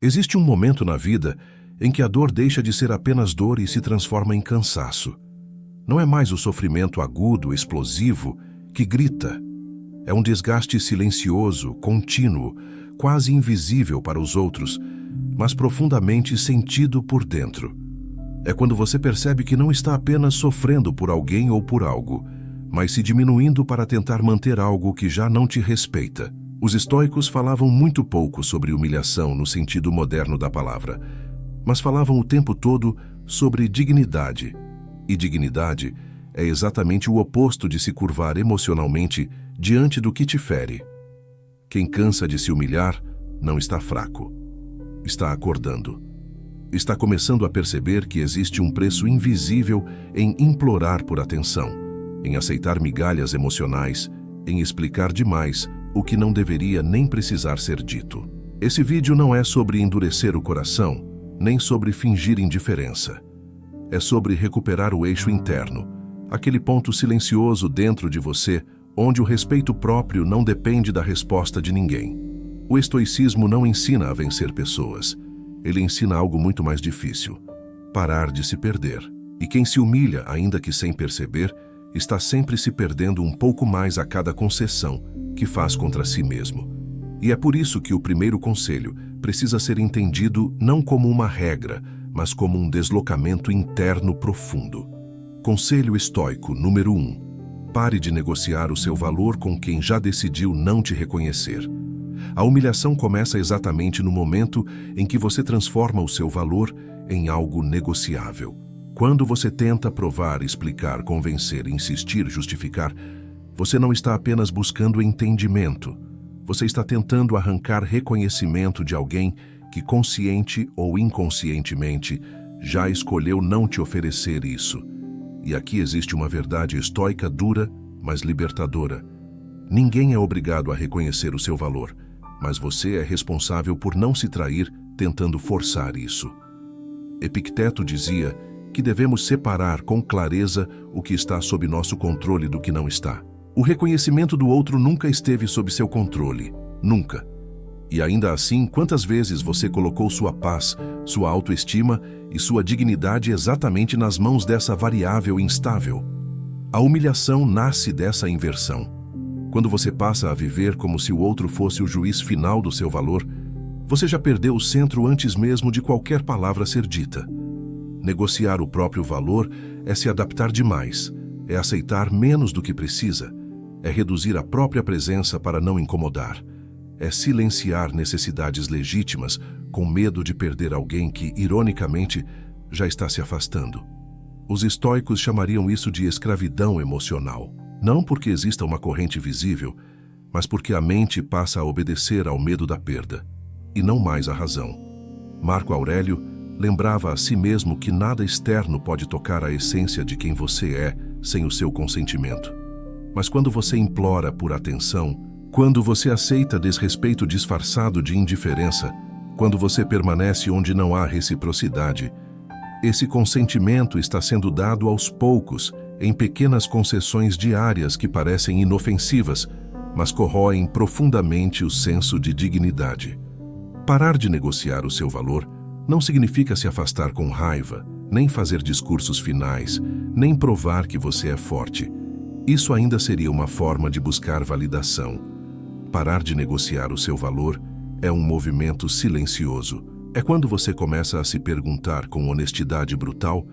Existe um momento na vida em que a dor deixa de ser apenas dor e se transforma em cansaço. Não é mais o sofrimento agudo, explosivo, que grita. É um desgaste silencioso, contínuo, quase invisível para os outros, mas profundamente sentido por dentro. É quando você percebe que não está apenas sofrendo por alguém ou por algo, mas se diminuindo para tentar manter algo que já não te respeita. Os estoicos falavam muito pouco sobre humilhação no sentido moderno da palavra, mas falavam o tempo todo sobre dignidade. E dignidade é exatamente o oposto de se curvar emocionalmente diante do que te fere. Quem cansa de se humilhar não está fraco. Está acordando. Está começando a perceber que existe um preço invisível em implorar por atenção, em aceitar migalhas emocionais, em explicar demais o que não deveria nem precisar ser dito. Esse vídeo não é sobre endurecer o coração, nem sobre fingir indiferença. É sobre recuperar o eixo interno, aquele ponto silencioso dentro de você, onde o respeito próprio não depende da resposta de ninguém. O estoicismo não ensina a vencer pessoas. Ele ensina algo muito mais difícil: parar de se perder. E quem se humilha, ainda que sem perceber, está sempre se perdendo um pouco mais a cada concessão que faz contra si mesmo. E é por isso que o primeiro conselho precisa ser entendido não como uma regra, mas como um deslocamento interno profundo. Conselho estoico número 1. Pare de negociar o seu valor com quem já decidiu não te reconhecer. A humilhação começa exatamente no momento em que você transforma o seu valor em algo negociável. Quando você tenta provar, explicar, convencer, insistir, justificar, você não está apenas buscando entendimento. Você está tentando arrancar reconhecimento de alguém que, consciente ou inconscientemente, já escolheu não te oferecer isso. E aqui existe uma verdade estoica dura, mas libertadora. Ninguém é obrigado a reconhecer o seu valor, mas você é responsável por não se trair tentando forçar isso. Epicteto dizia que devemos separar com clareza o que está sob nosso controle do que não está. O reconhecimento do outro nunca esteve sob seu controle, nunca. E ainda assim, quantas vezes você colocou sua paz, sua autoestima e sua dignidade exatamente nas mãos dessa variável instável? A humilhação nasce dessa inversão. Quando você passa a viver como se o outro fosse o juiz final do seu valor, você já perdeu o centro antes mesmo de qualquer palavra ser dita. Negociar o próprio valor é se adaptar demais, é aceitar menos do que precisa, é reduzir a própria presença para não incomodar, é silenciar necessidades legítimas com medo de perder alguém que, ironicamente, já está se afastando. Os estoicos chamariam isso de escravidão emocional. Não porque exista uma corrente visível, mas porque a mente passa a obedecer ao medo da perda, e não mais à razão. Marco Aurélio lembrava a si mesmo que nada externo pode tocar a essência de quem você é sem o seu consentimento. Mas quando você implora por atenção, quando você aceita desrespeito disfarçado de indiferença, quando você permanece onde não há reciprocidade, esse consentimento está sendo dado aos poucos, em pequenas concessões diárias que parecem inofensivas, mas corroem profundamente o senso de dignidade. Parar de negociar o seu valor não significa se afastar com raiva, nem fazer discursos finais, nem provar que você é forte. Isso ainda seria uma forma de buscar validação. Parar de negociar o seu valor é um movimento silencioso. É quando você começa a se perguntar com honestidade brutal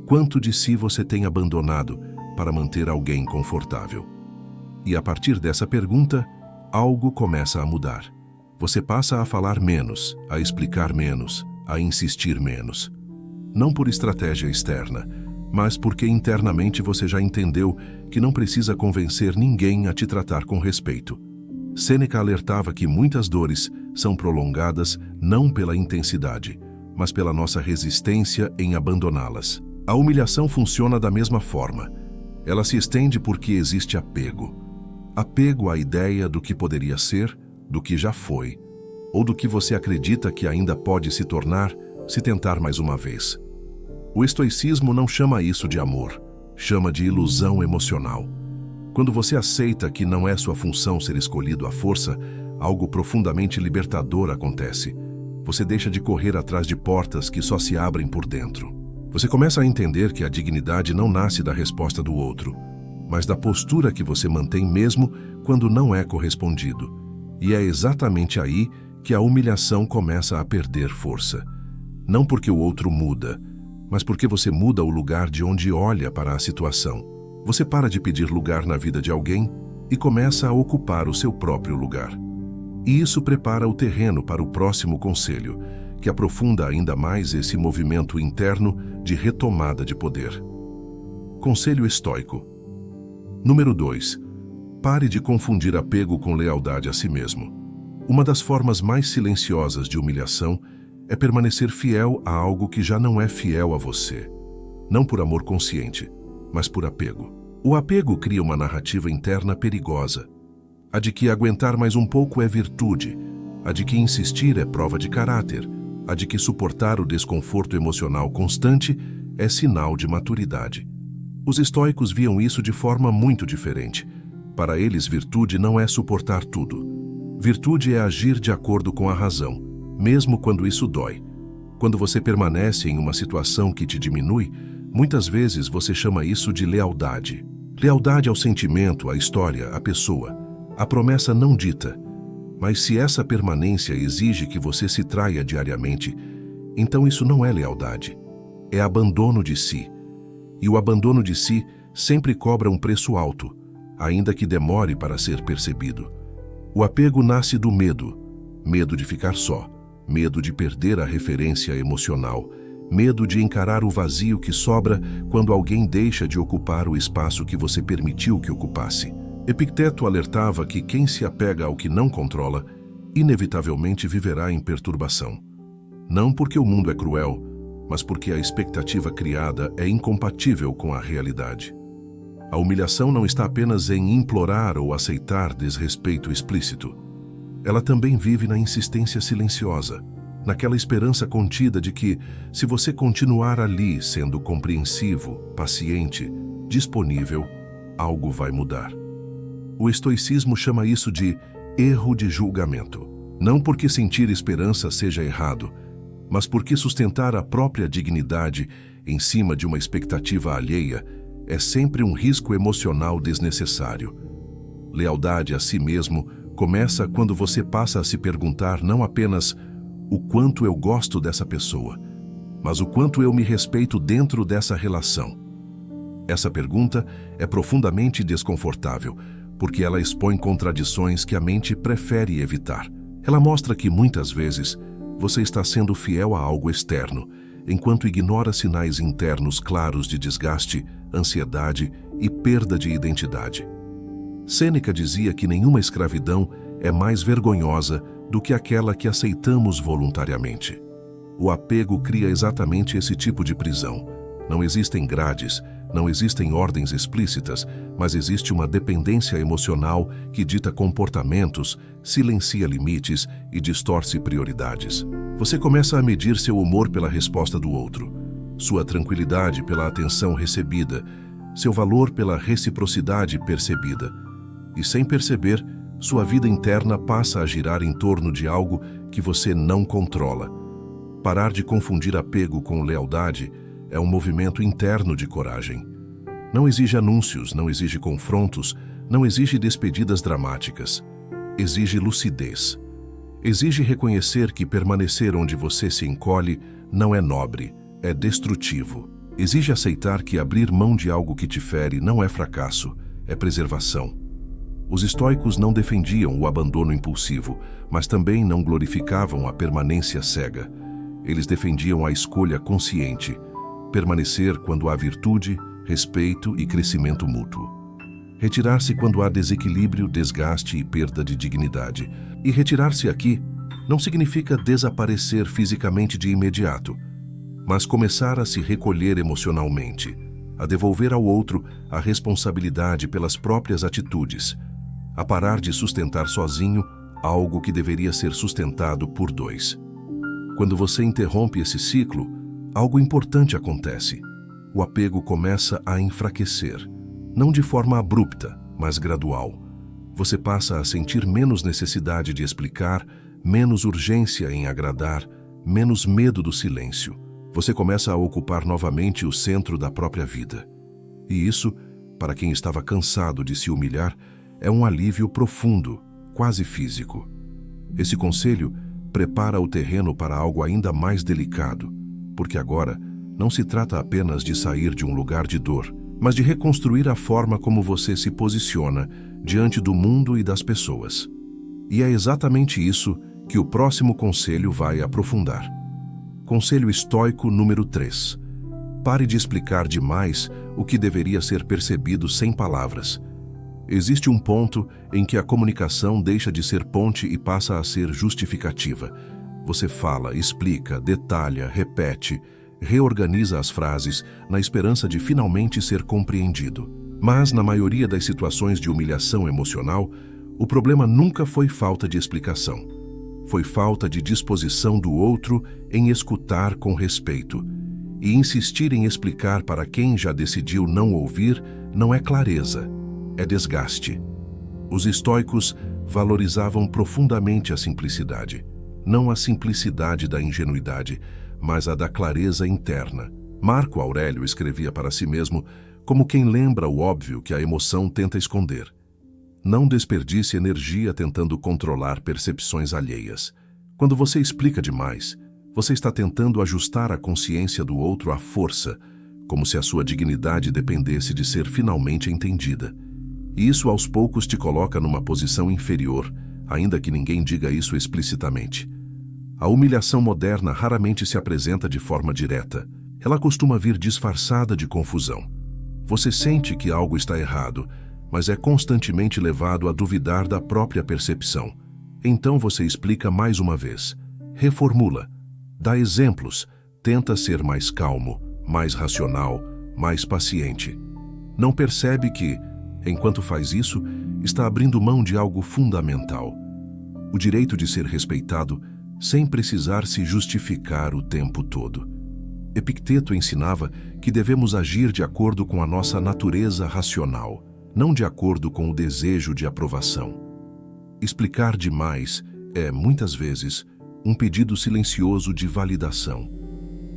quanto de si você tem abandonado para manter alguém confortável. E a partir dessa pergunta, algo começa a mudar. Você passa a falar menos, a explicar menos, a insistir menos. Não por estratégia externa, mas porque internamente você já entendeu que não precisa convencer ninguém a te tratar com respeito. Sêneca alertava que muitas dores são prolongadas não pela intensidade, mas pela nossa resistência em abandoná-las. A humilhação funciona da mesma forma. Ela se estende porque existe apego. Apego à ideia do que poderia ser, do que já foi, ou do que você acredita que ainda pode se tornar se tentar mais uma vez. O estoicismo não chama isso de amor, chama de ilusão emocional. Quando você aceita que não é sua função ser escolhido à força, algo profundamente libertador acontece. Você deixa de correr atrás de portas que só se abrem por dentro. Você começa a entender que a dignidade não nasce da resposta do outro, mas da postura que você mantém mesmo quando não é correspondido. E é exatamente aí que a humilhação começa a perder força. Não porque o outro muda, mas porque você muda o lugar de onde olha para a situação. Você para de pedir lugar na vida de alguém e começa a ocupar o seu próprio lugar. E isso prepara o terreno para o próximo conselho, que aprofunda ainda mais esse movimento interno de retomada de poder. Conselho estoico. Número 2. Pare de confundir apego com lealdade a si mesmo. Uma das formas mais silenciosas de humilhação é permanecer fiel a algo que já não é fiel a você. Não por amor consciente, mas por apego. O apego cria uma narrativa interna perigosa. A de que aguentar mais um pouco é virtude, a de que insistir é prova de caráter, a de que suportar o desconforto emocional constante é sinal de maturidade. Os estoicos viam isso de forma muito diferente. Para eles, virtude não é suportar tudo. Virtude é agir de acordo com a razão, mesmo quando isso dói. Quando você permanece em uma situação que te diminui, muitas vezes você chama isso de lealdade. Lealdade ao sentimento, à história, à pessoa. A promessa não dita. Mas se essa permanência exige que você se traia diariamente, então isso não é lealdade. É abandono de si. E o abandono de si sempre cobra um preço alto, ainda que demore para ser percebido. O apego nasce do medo. Medo de ficar só. Medo de perder a referência emocional. Medo de encarar o vazio que sobra quando alguém deixa de ocupar o espaço que você permitiu que ocupasse. Epicteto alertava que quem se apega ao que não controla, inevitavelmente viverá em perturbação. Não porque o mundo é cruel, mas porque a expectativa criada é incompatível com a realidade. A humilhação não está apenas em implorar ou aceitar desrespeito explícito. Ela também vive na insistência silenciosa, naquela esperança contida de que, se você continuar ali sendo compreensivo, paciente, disponível, algo vai mudar. O estoicismo chama isso de erro de julgamento. Não porque sentir esperança seja errado, mas porque sustentar a própria dignidade em cima de uma expectativa alheia é sempre um risco emocional desnecessário. Lealdade a si mesmo começa quando você passa a se perguntar não apenas o quanto eu gosto dessa pessoa, mas o quanto eu me respeito dentro dessa relação. Essa pergunta é profundamente desconfortável, porque ela expõe contradições que a mente prefere evitar. Ela mostra que, muitas vezes, você está sendo fiel a algo externo, enquanto ignora sinais internos claros de desgaste, ansiedade e perda de identidade. Sêneca dizia que nenhuma escravidão é mais vergonhosa do que aquela que aceitamos voluntariamente. O apego cria exatamente esse tipo de prisão. Não existem grades, não existem ordens explícitas, mas existe uma dependência emocional que dita comportamentos, silencia limites e distorce prioridades. Você começa a medir seu humor pela resposta do outro, sua tranquilidade pela atenção recebida, seu valor pela reciprocidade percebida. E sem perceber, sua vida interna passa a girar em torno de algo que você não controla. Parar de confundir apego com lealdade é um movimento interno de coragem. Não exige anúncios, não exige confrontos, não exige despedidas dramáticas. Exige lucidez. Exige reconhecer que permanecer onde você se encolhe não é nobre, é destrutivo. Exige aceitar que abrir mão de algo que te fere não é fracasso, é preservação. Os estoicos não defendiam o abandono impulsivo, mas também não glorificavam a permanência cega. Eles defendiam a escolha consciente, permanecer quando há virtude, respeito e crescimento mútuo. Retirar-se quando há desequilíbrio, desgaste e perda de dignidade. E retirar-se aqui não significa desaparecer fisicamente de imediato, mas começar a se recolher emocionalmente, a devolver ao outro a responsabilidade pelas próprias atitudes, a parar de sustentar sozinho algo que deveria ser sustentado por dois. Quando você interrompe esse ciclo, algo importante acontece. O apego começa a enfraquecer, não de forma abrupta, mas gradual. Você passa a sentir menos necessidade de explicar, menos urgência em agradar, menos medo do silêncio. Você começa a ocupar novamente o centro da própria vida. E isso, para quem estava cansado de se humilhar, é um alívio profundo, quase físico. Esse conselho prepara o terreno para algo ainda mais delicado, porque agora não se trata apenas de sair de um lugar de dor, mas de reconstruir a forma como você se posiciona diante do mundo e das pessoas. E é exatamente isso que o próximo conselho vai aprofundar. Conselho estoico número 3. Pare de explicar demais o que deveria ser percebido sem palavras. Existe um ponto em que a comunicação deixa de ser ponte e passa a ser justificativa. Você fala, explica, detalha, repete, reorganiza as frases na esperança de finalmente ser compreendido. Mas, na maioria das situações de humilhação emocional, o problema nunca foi falta de explicação. Foi falta de disposição do outro em escutar com respeito. E insistir em explicar para quem já decidiu não ouvir não é clareza, é desgaste. Os estoicos valorizavam profundamente a simplicidade. Não a simplicidade da ingenuidade, mas a da clareza interna. Marco Aurélio escrevia para si mesmo como quem lembra o óbvio que a emoção tenta esconder. Não desperdice energia tentando controlar percepções alheias. Quando você explica demais, você está tentando ajustar a consciência do outro à força, como se a sua dignidade dependesse de ser finalmente entendida. E isso aos poucos te coloca numa posição inferior, ainda que ninguém diga isso explicitamente. A humilhação moderna raramente se apresenta de forma direta. Ela costuma vir disfarçada de confusão. Você sente que algo está errado, mas é constantemente levado a duvidar da própria percepção. Então você explica mais uma vez, reformula, dá exemplos, tenta ser mais calmo, mais racional, mais paciente. Não percebe que, enquanto faz isso, está abrindo mão de algo fundamental: o direito de ser respeitado sem precisar se justificar o tempo todo. Epicteto ensinava que devemos agir de acordo com a nossa natureza racional, não de acordo com o desejo de aprovação. Explicar demais é, muitas vezes, um pedido silencioso de validação.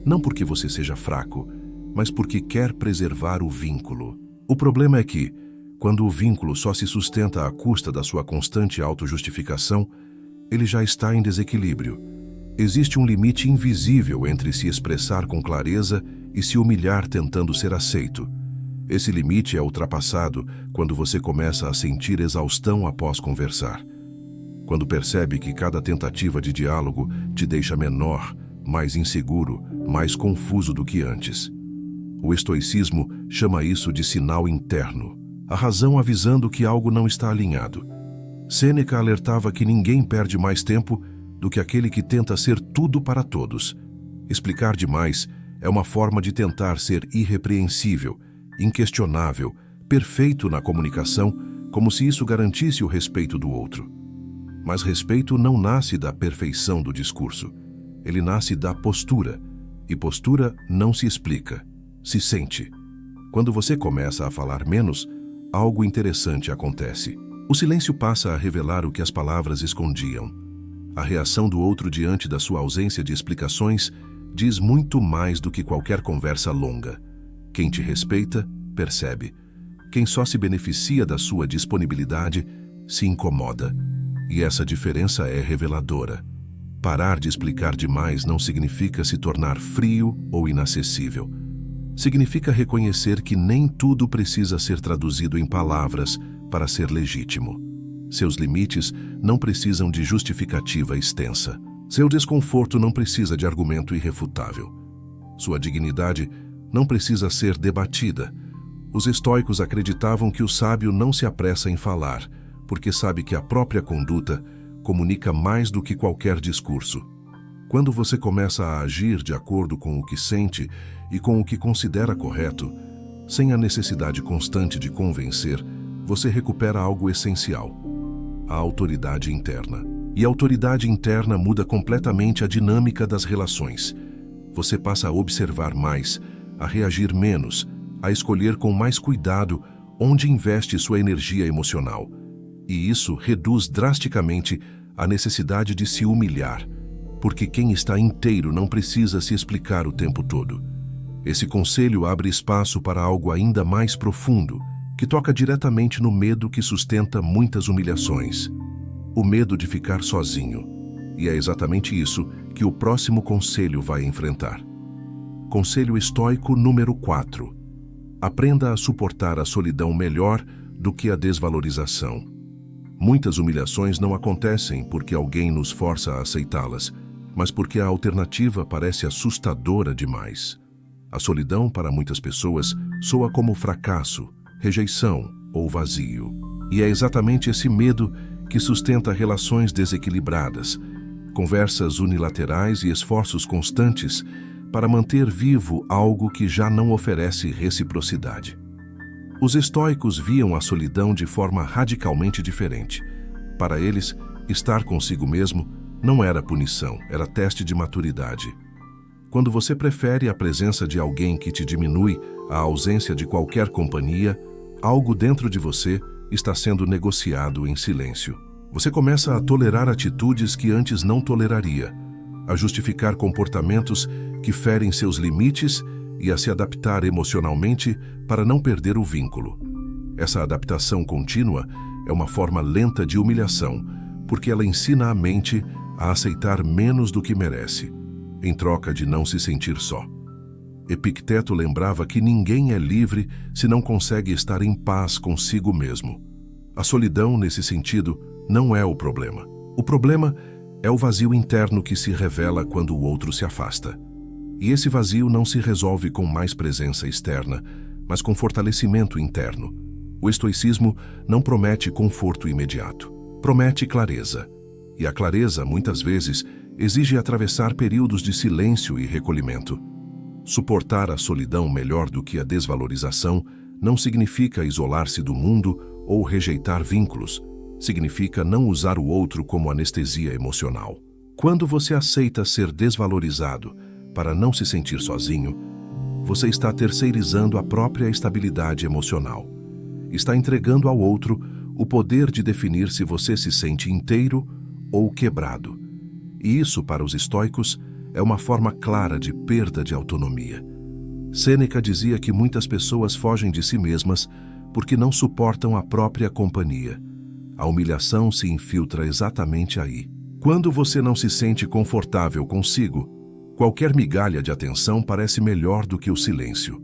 Não porque você seja fraco, mas porque quer preservar o vínculo. O problema é que, quando o vínculo só se sustenta à custa da sua constante autojustificação, ele já está em desequilíbrio. Existe um limite invisível entre se expressar com clareza e se humilhar tentando ser aceito. Esse limite é ultrapassado quando você começa a sentir exaustão após conversar. Quando percebe que cada tentativa de diálogo te deixa menor, mais inseguro, mais confuso do que antes. O estoicismo chama isso de sinal interno, a razão avisando que algo não está alinhado. Sêneca alertava que ninguém perde mais tempo do que aquele que tenta ser tudo para todos. Explicar demais é uma forma de tentar ser irrepreensível, inquestionável, perfeito na comunicação, como se isso garantisse o respeito do outro. Mas respeito não nasce da perfeição do discurso. Ele nasce da postura. E postura não se explica, se sente. Quando você começa a falar menos, algo interessante acontece. O silêncio passa a revelar o que as palavras escondiam. A reação do outro diante da sua ausência de explicações diz muito mais do que qualquer conversa longa. Quem te respeita, percebe. Quem só se beneficia da sua disponibilidade, se incomoda. E essa diferença é reveladora. Parar de explicar demais não significa se tornar frio ou inacessível. Significa reconhecer que nem tudo precisa ser traduzido em palavras para ser legítimo. Seus limites não precisam de justificativa extensa. Seu desconforto não precisa de argumento irrefutável. Sua dignidade não precisa ser debatida. Os estoicos acreditavam que o sábio não se apressa em falar, porque sabe que a própria conduta comunica mais do que qualquer discurso. Quando você começa a agir de acordo com o que sente e com o que considera correto, sem a necessidade constante de convencer, você recupera algo essencial: a autoridade interna. E a autoridade interna muda completamente a dinâmica das relações. Você passa a observar mais, a reagir menos, a escolher com mais cuidado onde investe sua energia emocional. E isso reduz drasticamente a necessidade de se humilhar, porque quem está inteiro não precisa se explicar o tempo todo. Esse conselho abre espaço para algo ainda mais profundo, que toca diretamente no medo que sustenta muitas humilhações. O medo de ficar sozinho. E é exatamente isso que o próximo conselho vai enfrentar. Conselho estoico número 4. Aprenda a suportar a solidão melhor do que a desvalorização. Muitas humilhações não acontecem porque alguém nos força a aceitá-las, mas porque a alternativa parece assustadora demais. A solidão, para muitas pessoas, soa como fracasso, rejeição ou vazio. E é exatamente esse medo que sustenta relações desequilibradas, conversas unilaterais e esforços constantes para manter vivo algo que já não oferece reciprocidade. Os estoicos viam a solidão de forma radicalmente diferente. Para eles, estar consigo mesmo não era punição, era teste de maturidade. Quando você prefere a presença de alguém que te diminui à ausência de qualquer companhia, algo dentro de você está sendo negociado em silêncio. Você começa a tolerar atitudes que antes não toleraria, a justificar comportamentos que ferem seus limites e a se adaptar emocionalmente para não perder o vínculo. Essa adaptação contínua é uma forma lenta de humilhação, porque ela ensina a mente a aceitar menos do que merece, em troca de não se sentir só. Epicteto lembrava que ninguém é livre se não consegue estar em paz consigo mesmo. A solidão, nesse sentido, não é o problema. O problema é o vazio interno que se revela quando o outro se afasta. E esse vazio não se resolve com mais presença externa, mas com fortalecimento interno. O estoicismo não promete conforto imediato, promete clareza. E a clareza, muitas vezes, exige atravessar períodos de silêncio e recolhimento. Suportar a solidão melhor do que a desvalorização não significa isolar-se do mundo ou rejeitar vínculos. Significa não usar o outro como anestesia emocional. Quando você aceita ser desvalorizado para não se sentir sozinho, você está terceirizando a própria estabilidade emocional. Está entregando ao outro o poder de definir se você se sente inteiro ou quebrado. E isso, para os estoicos, é uma forma clara de perda de autonomia. Sêneca dizia que muitas pessoas fogem de si mesmas porque não suportam a própria companhia. A humilhação se infiltra exatamente aí. Quando você não se sente confortável consigo, qualquer migalha de atenção parece melhor do que o silêncio.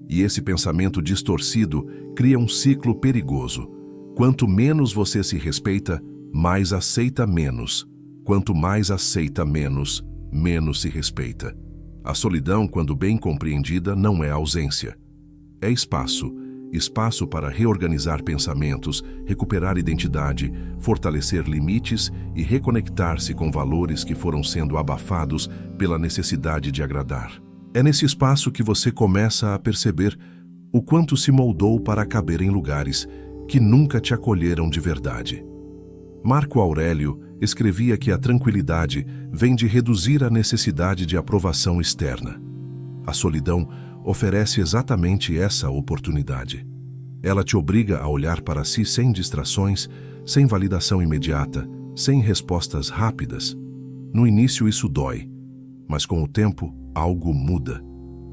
E esse pensamento distorcido cria um ciclo perigoso. Quanto menos você se respeita, mais aceita menos. Quanto mais aceita menos, menos se respeita. A solidão, quando bem compreendida, não é ausência. É espaço. Espaço para reorganizar pensamentos, recuperar identidade, fortalecer limites e reconectar-se com valores que foram sendo abafados pela necessidade de agradar. É nesse espaço que você começa a perceber o quanto se moldou para caber em lugares que nunca te acolheram de verdade. Marco Aurélio escrevia que a tranquilidade vem de reduzir a necessidade de aprovação externa. A solidão oferece exatamente essa oportunidade. Ela te obriga a olhar para si sem distrações, sem validação imediata, sem respostas rápidas. No início isso dói, mas com o tempo algo muda.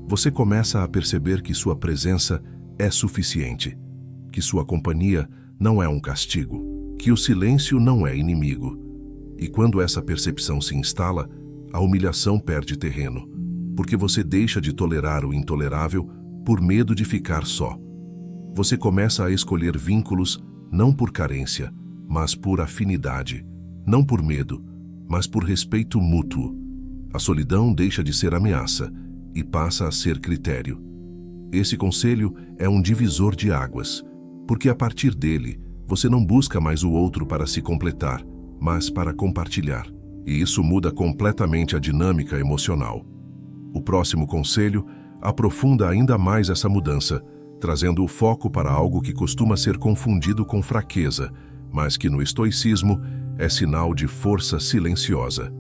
Você começa a perceber que sua presença é suficiente, que sua companhia não é um castigo, que o silêncio não é inimigo. E quando essa percepção se instala, a humilhação perde terreno, porque você deixa de tolerar o intolerável por medo de ficar só. Você começa a escolher vínculos não por carência, mas por afinidade, não por medo, mas por respeito mútuo. A solidão deixa de ser ameaça e passa a ser critério. Esse conselho é um divisor de águas, porque a partir dele você não busca mais o outro para se completar, mas para compartilhar. E isso muda completamente a dinâmica emocional. O próximo conselho aprofunda ainda mais essa mudança, trazendo o foco para algo que costuma ser confundido com fraqueza, mas que no estoicismo é sinal de força silenciosa.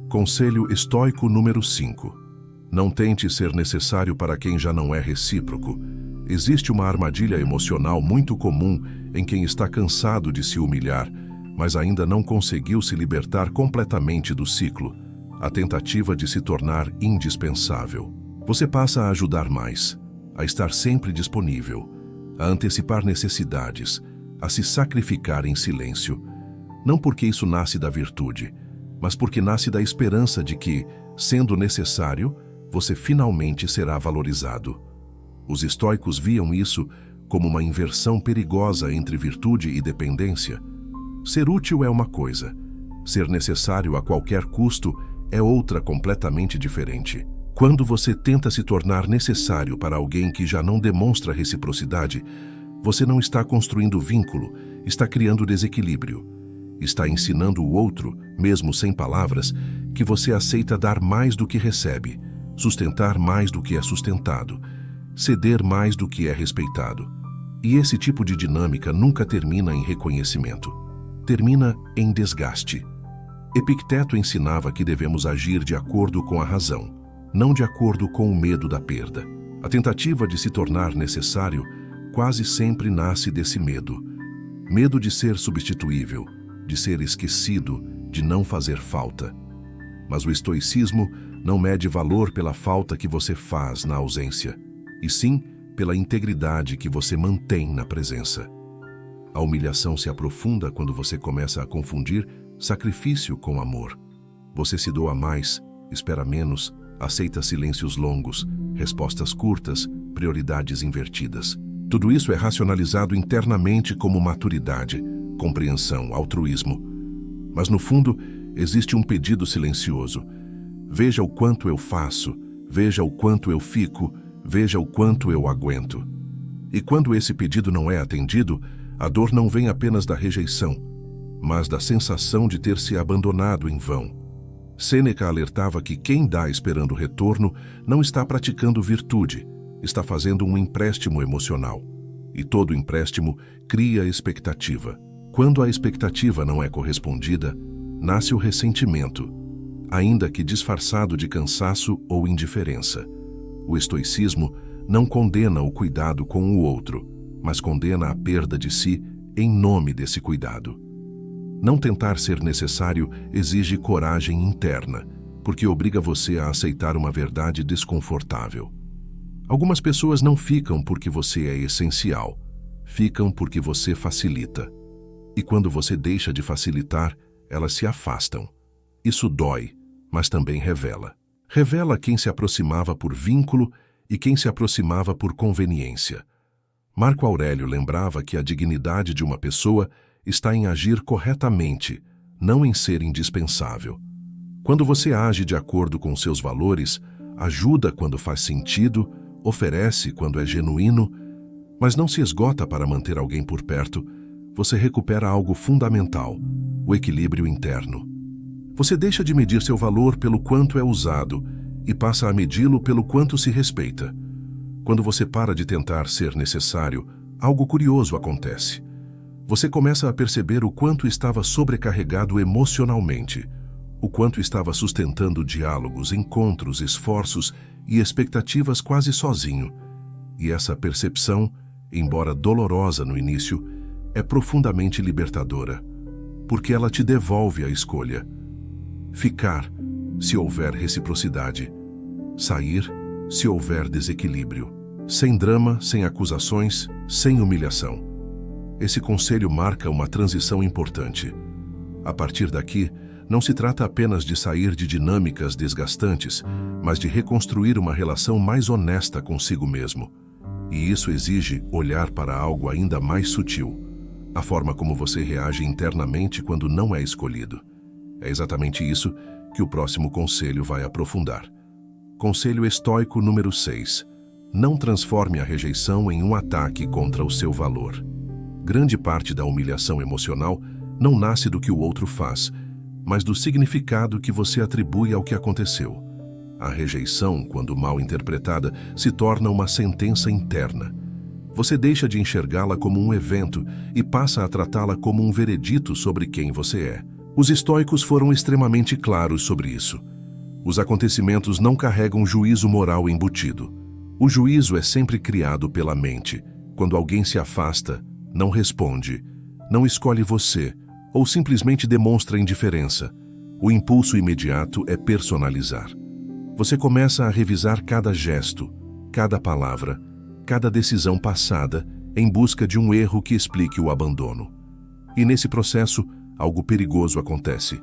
Conselho estoico número 5. Não tente ser necessário para quem já não é recíproco. Existe uma armadilha emocional muito comum em quem está cansado de se humilhar, mas ainda não conseguiu se libertar completamente do ciclo, a tentativa de se tornar indispensável. Você passa a ajudar mais, a estar sempre disponível, a antecipar necessidades, a se sacrificar em silêncio, não porque isso nasce da virtude, mas porque nasce da esperança de que, sendo necessário, você finalmente será valorizado. Os estoicos viam isso como uma inversão perigosa entre virtude e dependência. Ser útil é uma coisa, ser necessário a qualquer custo é outra completamente diferente. Quando você tenta se tornar necessário para alguém que já não demonstra reciprocidade, você não está construindo vínculo, está criando desequilíbrio. Está ensinando o outro, mesmo sem palavras, que você aceita dar mais do que recebe, sustentar mais do que é sustentado, ceder mais do que é respeitado. E esse tipo de dinâmica nunca termina em reconhecimento. Termina em desgaste. Epicteto ensinava que devemos agir de acordo com a razão, não de acordo com o medo da perda. A tentativa de se tornar necessário quase sempre nasce desse medo. Medo de ser substituível, de ser esquecido, de não fazer falta. Mas o estoicismo não mede valor pela falta que você faz na ausência, e sim pela integridade que você mantém na presença. A humilhação se aprofunda quando você começa a confundir sacrifício com amor. Você se doa mais, espera menos, aceita silêncios longos, respostas curtas, prioridades invertidas. Tudo isso é racionalizado internamente como maturidade, compreensão, altruísmo. Mas no fundo, existe um pedido silencioso. Veja o quanto eu faço, veja o quanto eu fico, veja o quanto eu aguento. E quando esse pedido não é atendido, a dor não vem apenas da rejeição, mas da sensação de ter se abandonado em vão. Sêneca alertava que quem dá esperando retorno não está praticando virtude, está fazendo um empréstimo emocional. E todo empréstimo cria expectativa. Quando a expectativa não é correspondida, nasce o ressentimento, ainda que disfarçado de cansaço ou indiferença. O estoicismo não condena o cuidado com o outro, mas condena a perda de si em nome desse cuidado. Não tentar ser necessário exige coragem interna, porque obriga você a aceitar uma verdade desconfortável. Algumas pessoas não ficam porque você é essencial, ficam porque você facilita. E quando você deixa de facilitar, elas se afastam. Isso dói, mas também revela. Revela quem se aproximava por vínculo e quem se aproximava por conveniência. Marco Aurélio lembrava que a dignidade de uma pessoa está em agir corretamente, não em ser indispensável. Quando você age de acordo com seus valores, ajuda quando faz sentido, oferece quando é genuíno, mas não se esgota para manter alguém por perto, você recupera algo fundamental, o equilíbrio interno. Você deixa de medir seu valor pelo quanto é usado e passa a medi-lo pelo quanto se respeita. Quando você para de tentar ser necessário, algo curioso acontece. Você começa a perceber o quanto estava sobrecarregado emocionalmente, o quanto estava sustentando diálogos, encontros, esforços e expectativas quase sozinho. E essa percepção, embora dolorosa no início, é profundamente libertadora, porque ela te devolve a escolha. Ficar, se houver reciprocidade. Sair, se houver desequilíbrio. Sem drama, sem acusações, sem humilhação. Esse conselho marca uma transição importante. A partir daqui, não se trata apenas de sair de dinâmicas desgastantes, mas de reconstruir uma relação mais honesta consigo mesmo. E isso exige olhar para algo ainda mais sutil, a forma como você reage internamente quando não é escolhido. É exatamente isso que o próximo conselho vai aprofundar. Conselho estoico número 6. Não transforme a rejeição em um ataque contra o seu valor. Grande parte da humilhação emocional não nasce do que o outro faz, mas do significado que você atribui ao que aconteceu. A rejeição, quando mal interpretada, se torna uma sentença interna. Você deixa de enxergá-la como um evento e passa a tratá-la como um veredito sobre quem você é. Os estoicos foram extremamente claros sobre isso. Os acontecimentos não carregam juízo moral embutido. O juízo é sempre criado pela mente. Quando alguém se afasta, não responde, não escolhe você, ou simplesmente demonstra indiferença, o impulso imediato é personalizar. Você começa a revisar cada gesto, cada palavra, cada decisão passada em busca de um erro que explique o abandono. E nesse processo, algo perigoso acontece.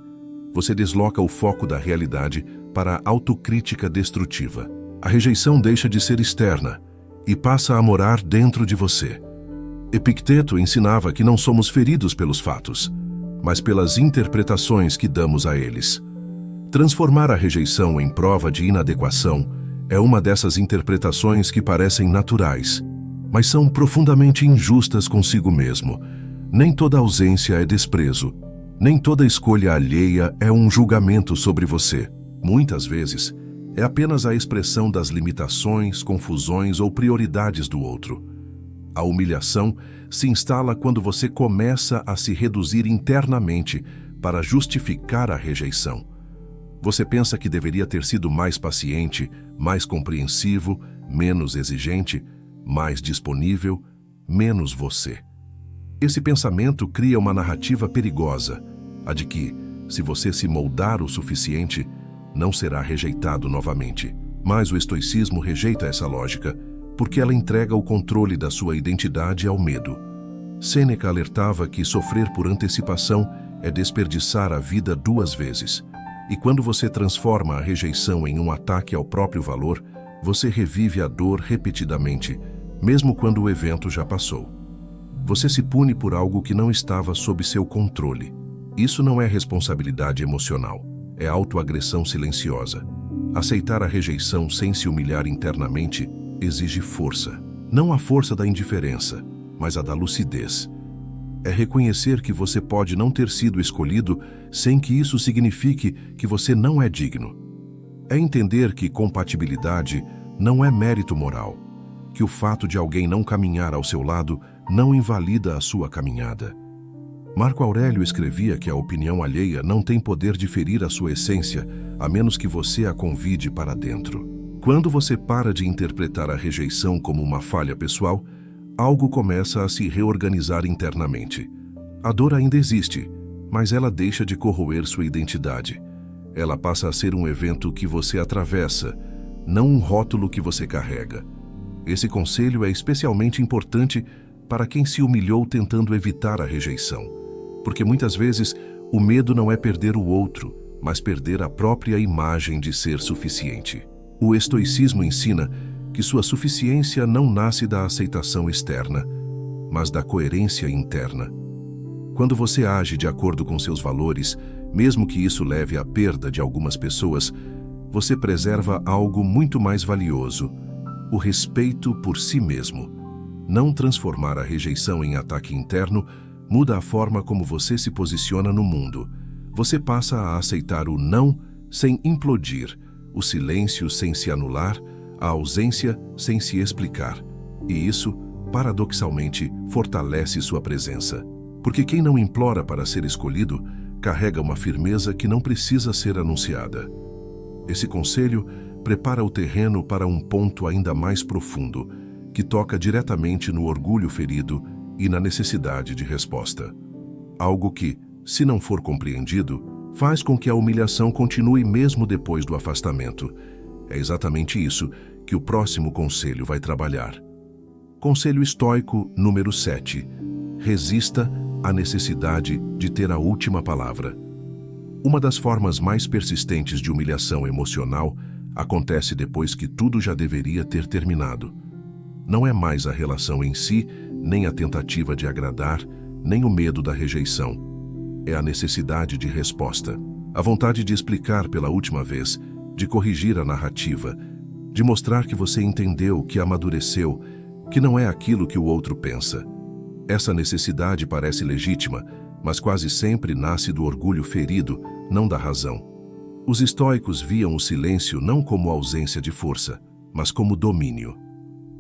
Você desloca o foco da realidade para a autocrítica destrutiva. A rejeição deixa de ser externa e passa a morar dentro de você. Epicteto ensinava que não somos feridos pelos fatos, mas pelas interpretações que damos a eles. Transformar a rejeição em prova de inadequação é uma dessas interpretações que parecem naturais, mas são profundamente injustas consigo mesmo. Nem toda ausência é desprezo, nem toda escolha alheia é um julgamento sobre você. Muitas vezes, é apenas a expressão das limitações, confusões ou prioridades do outro. A humilhação se instala quando você começa a se reduzir internamente para justificar a rejeição. Você pensa que deveria ter sido mais paciente, mais compreensivo, menos exigente, mais disponível, menos você. Esse pensamento cria uma narrativa perigosa, a de que, se você se moldar o suficiente, não será rejeitado novamente. Mas o estoicismo rejeita essa lógica, porque ela entrega o controle da sua identidade ao medo. Sêneca alertava que sofrer por antecipação é desperdiçar a vida 2 vezes. E quando você transforma a rejeição em um ataque ao próprio valor, você revive a dor repetidamente, mesmo quando o evento já passou. Você se pune por algo que não estava sob seu controle. Isso não é responsabilidade emocional, é autoagressão silenciosa. Aceitar a rejeição sem se humilhar internamente exige força. Não a força da indiferença, mas a da lucidez. É reconhecer que você pode não ter sido escolhido sem que isso signifique que você não é digno. É entender que compatibilidade não é mérito moral, que o fato de alguém não caminhar ao seu lado não invalida a sua caminhada. Marco Aurélio escrevia que a opinião alheia não tem poder de ferir a sua essência, a menos que você a convide para dentro. Quando você para de interpretar a rejeição como uma falha pessoal, algo começa a se reorganizar internamente. A dor ainda existe, mas ela deixa de corroer sua identidade. Ela passa a ser um evento que você atravessa, não um rótulo que você carrega. Esse conselho é especialmente importante para quem se humilhou tentando evitar a rejeição, porque muitas vezes o medo não é perder o outro, mas perder a própria imagem de ser suficiente. O estoicismo ensina que sua suficiência não nasce da aceitação externa, mas da coerência interna. Quando você age de acordo com seus valores, mesmo que isso leve à perda de algumas pessoas, você preserva algo muito mais valioso: o respeito por si mesmo. Não transformar a rejeição em ataque interno muda a forma como você se posiciona no mundo. Você passa a aceitar o não sem implodir, o silêncio sem se anular, a ausência sem se explicar. E isso, paradoxalmente, fortalece sua presença. Porque quem não implora para ser escolhido, carrega uma firmeza que não precisa ser anunciada. Esse conselho prepara o terreno para um ponto ainda mais profundo, que toca diretamente no orgulho ferido e na necessidade de resposta. Algo que, se não for compreendido, faz com que a humilhação continue mesmo depois do afastamento. É exatamente isso que o próximo conselho vai trabalhar. Conselho estoico número 7. Resista à necessidade de ter a última palavra. Uma das formas mais persistentes de humilhação emocional acontece depois que tudo já deveria ter terminado. Não é mais a relação em si, nem a tentativa de agradar, nem o medo da rejeição. É a necessidade de resposta. A vontade de explicar pela última vez, de corrigir a narrativa, de mostrar que você entendeu, que amadureceu, que não é aquilo que o outro pensa. Essa necessidade parece legítima, mas quase sempre nasce do orgulho ferido, não da razão. Os estoicos viam o silêncio não como ausência de força, mas como domínio.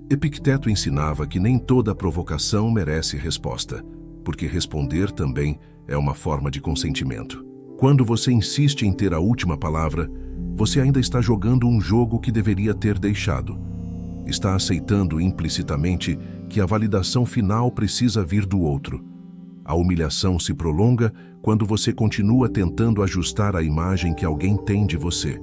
Epicteto ensinava que nem toda provocação merece resposta, porque responder também é uma forma de consentimento. Quando você insiste em ter a última palavra, você ainda está jogando um jogo que deveria ter deixado. Está aceitando implicitamente que a validação final precisa vir do outro. A humilhação se prolonga quando você continua tentando ajustar a imagem que alguém tem de você.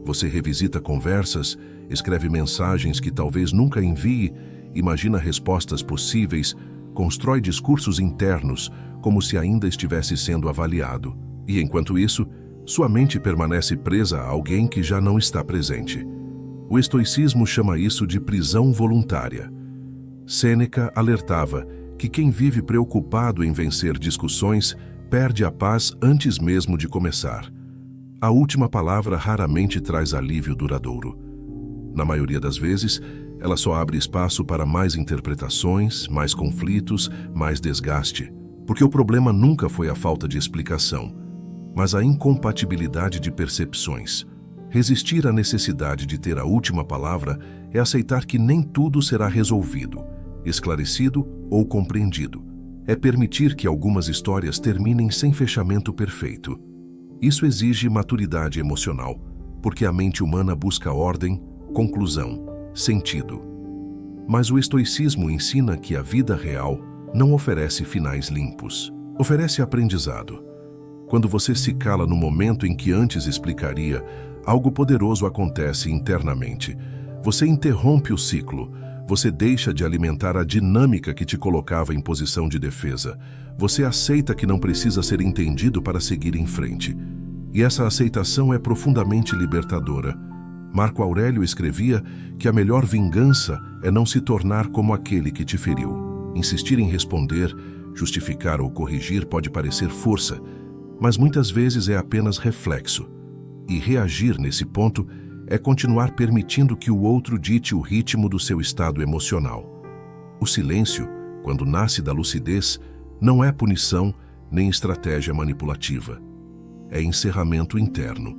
Você revisita conversas, escreve mensagens que talvez nunca envie, imagina respostas possíveis, constrói discursos internos como se ainda estivesse sendo avaliado. E enquanto isso, sua mente permanece presa a alguém que já não está presente. O estoicismo chama isso de prisão voluntária. Sêneca alertava que quem vive preocupado em vencer discussões perde a paz antes mesmo de começar. A última palavra raramente traz alívio duradouro. Na maioria das vezes, ela só abre espaço para mais interpretações, mais conflitos, mais desgaste, porque o problema nunca foi a falta de explicação, mas a incompatibilidade de percepções. Resistir à necessidade de ter a última palavra é aceitar que nem tudo será resolvido, esclarecido ou compreendido. É permitir que algumas histórias terminem sem fechamento perfeito. Isso exige maturidade emocional, porque a mente humana busca ordem, conclusão, sentido. Mas o estoicismo ensina que a vida real não oferece finais limpos, oferece aprendizado. Quando você se cala no momento em que antes explicaria, algo poderoso acontece internamente. Você interrompe o ciclo. Você deixa de alimentar a dinâmica que te colocava em posição de defesa. Você aceita que não precisa ser entendido para seguir em frente. E essa aceitação é profundamente libertadora. Marco Aurélio escrevia que a melhor vingança é não se tornar como aquele que te feriu. Insistir em responder, justificar ou corrigir pode parecer força, mas muitas vezes é apenas reflexo. E reagir nesse ponto é continuar permitindo que o outro dite o ritmo do seu estado emocional. O silêncio, quando nasce da lucidez, não é punição nem estratégia manipulativa. É encerramento interno.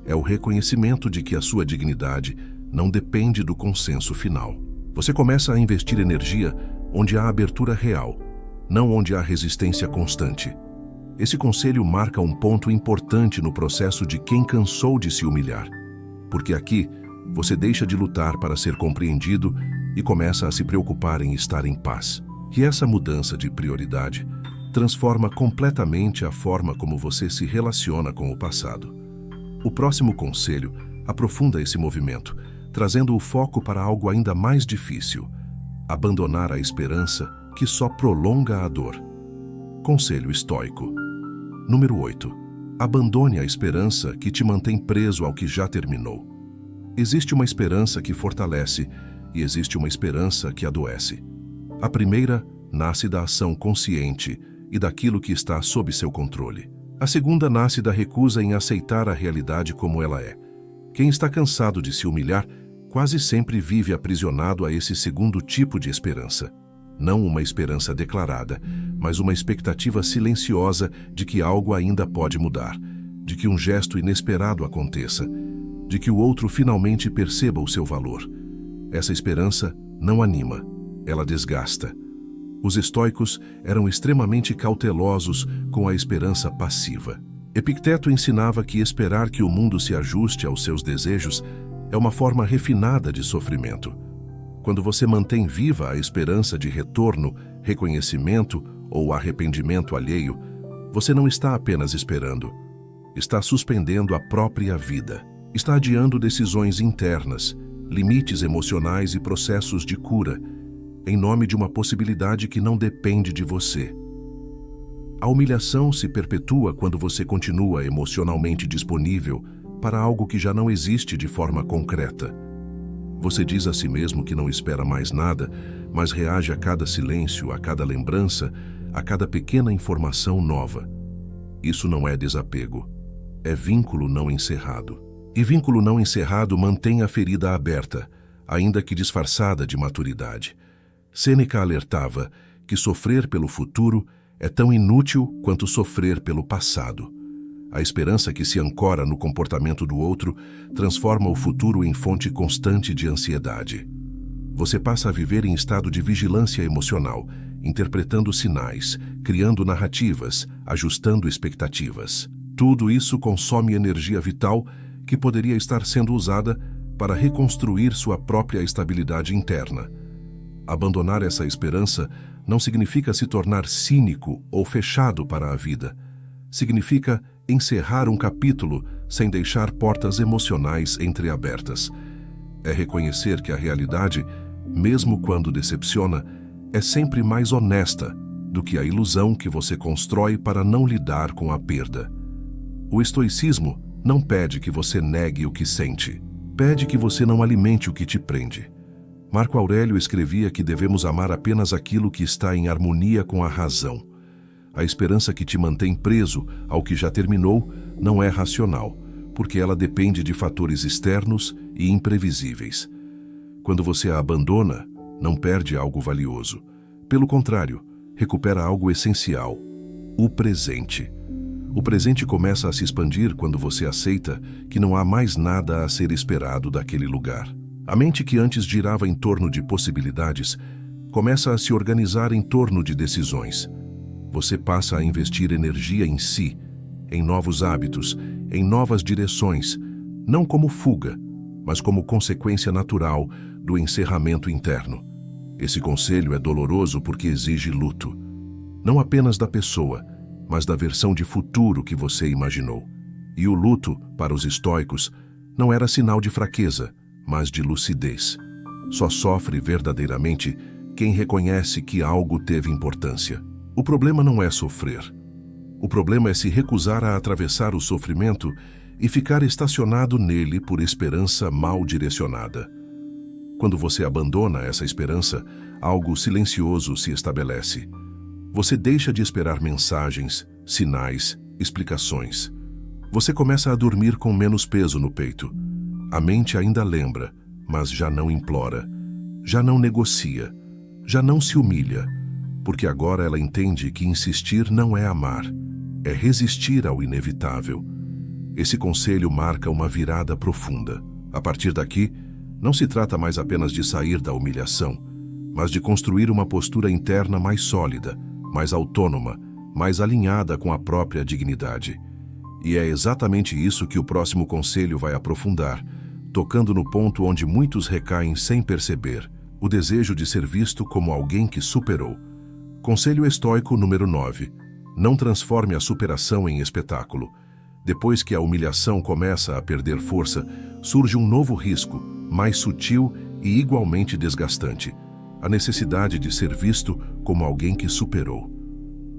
É o reconhecimento de que a sua dignidade não depende do consenso final. Você começa a investir energia onde há abertura real, não onde há resistência constante. Esse conselho marca um ponto importante no processo de quem cansou de se humilhar. Porque aqui, você deixa de lutar para ser compreendido e começa a se preocupar em estar em paz. E essa mudança de prioridade transforma completamente a forma como você se relaciona com o passado. O próximo conselho aprofunda esse movimento, trazendo o foco para algo ainda mais difícil: abandonar a esperança que só prolonga a dor. Conselho estoico. Número 8. Abandone a esperança que te mantém preso ao que já terminou. Existe uma esperança que fortalece e existe uma esperança que adoece. A primeira nasce da ação consciente e daquilo que está sob seu controle. A segunda nasce da recusa em aceitar a realidade como ela é. Quem está cansado de se humilhar quase sempre vive aprisionado a esse segundo tipo de esperança. Não uma esperança declarada, mas uma expectativa silenciosa de que algo ainda pode mudar, de que um gesto inesperado aconteça, de que o outro finalmente perceba o seu valor. Essa esperança não anima, ela desgasta. Os estoicos eram extremamente cautelosos com a esperança passiva. Epicteto ensinava que esperar que o mundo se ajuste aos seus desejos é uma forma refinada de sofrimento. Quando você mantém viva a esperança de retorno, reconhecimento ou arrependimento alheio, você não está apenas esperando. Está suspendendo a própria vida. Está adiando decisões internas, limites emocionais e processos de cura, em nome de uma possibilidade que não depende de você. A humilhação se perpetua quando você continua emocionalmente disponível para algo que já não existe de forma concreta. Você diz a si mesmo que não espera mais nada, mas reage a cada silêncio, a cada lembrança, a cada pequena informação nova. Isso não é desapego, é vínculo não encerrado. E vínculo não encerrado mantém a ferida aberta, ainda que disfarçada de maturidade. Sêneca alertava que sofrer pelo futuro é tão inútil quanto sofrer pelo passado. A esperança que se ancora no comportamento do outro transforma o futuro em fonte constante de ansiedade. Você passa a viver em estado de vigilância emocional, interpretando sinais, criando narrativas, ajustando expectativas. Tudo isso consome energia vital que poderia estar sendo usada para reconstruir sua própria estabilidade interna. Abandonar essa esperança não significa se tornar cínico ou fechado para a vida. Significa encerrar um capítulo sem deixar portas emocionais entreabertas. É reconhecer que a realidade, mesmo quando decepciona, é sempre mais honesta do que a ilusão que você constrói para não lidar com a perda. O estoicismo não pede que você negue o que sente, pede que você não alimente o que te prende. Marco Aurélio escrevia que devemos amar apenas aquilo que está em harmonia com a razão. A esperança que te mantém preso ao que já terminou não é racional, porque ela depende de fatores externos e imprevisíveis. Quando você a abandona, não perde algo valioso. Pelo contrário, recupera algo essencial: o presente. O presente começa a se expandir quando você aceita que não há mais nada a ser esperado daquele lugar. A mente que antes girava em torno de possibilidades começa a se organizar em torno de decisões. Você passa a investir energia em si, em novos hábitos, em novas direções, não como fuga, mas como consequência natural do encerramento interno. Esse conselho é doloroso porque exige luto, não apenas da pessoa, mas da versão de futuro que você imaginou. E o luto, para os estoicos, não era sinal de fraqueza, mas de lucidez. Só sofre verdadeiramente quem reconhece que algo teve importância. O problema não é sofrer. O problema é se recusar a atravessar o sofrimento e ficar estacionado nele por esperança mal direcionada. Quando você abandona essa esperança, algo silencioso se estabelece. Você deixa de esperar mensagens, sinais, explicações. Você começa a dormir com menos peso no peito. A mente ainda lembra, mas já não implora, já não negocia, já não se humilha, porque agora ela entende que insistir não é amar, é resistir ao inevitável. Esse conselho marca uma virada profunda. A partir daqui, não se trata mais apenas de sair da humilhação, mas de construir uma postura interna mais sólida, mais autônoma, mais alinhada com a própria dignidade. E é exatamente isso que o próximo conselho vai aprofundar, tocando no ponto onde muitos recaem sem perceber: o desejo de ser visto como alguém que superou. Conselho estoico número 9. Não transforme a superação em espetáculo. Depois que a humilhação começa a perder força, surge um novo risco, mais sutil e igualmente desgastante: a necessidade de ser visto como alguém que superou.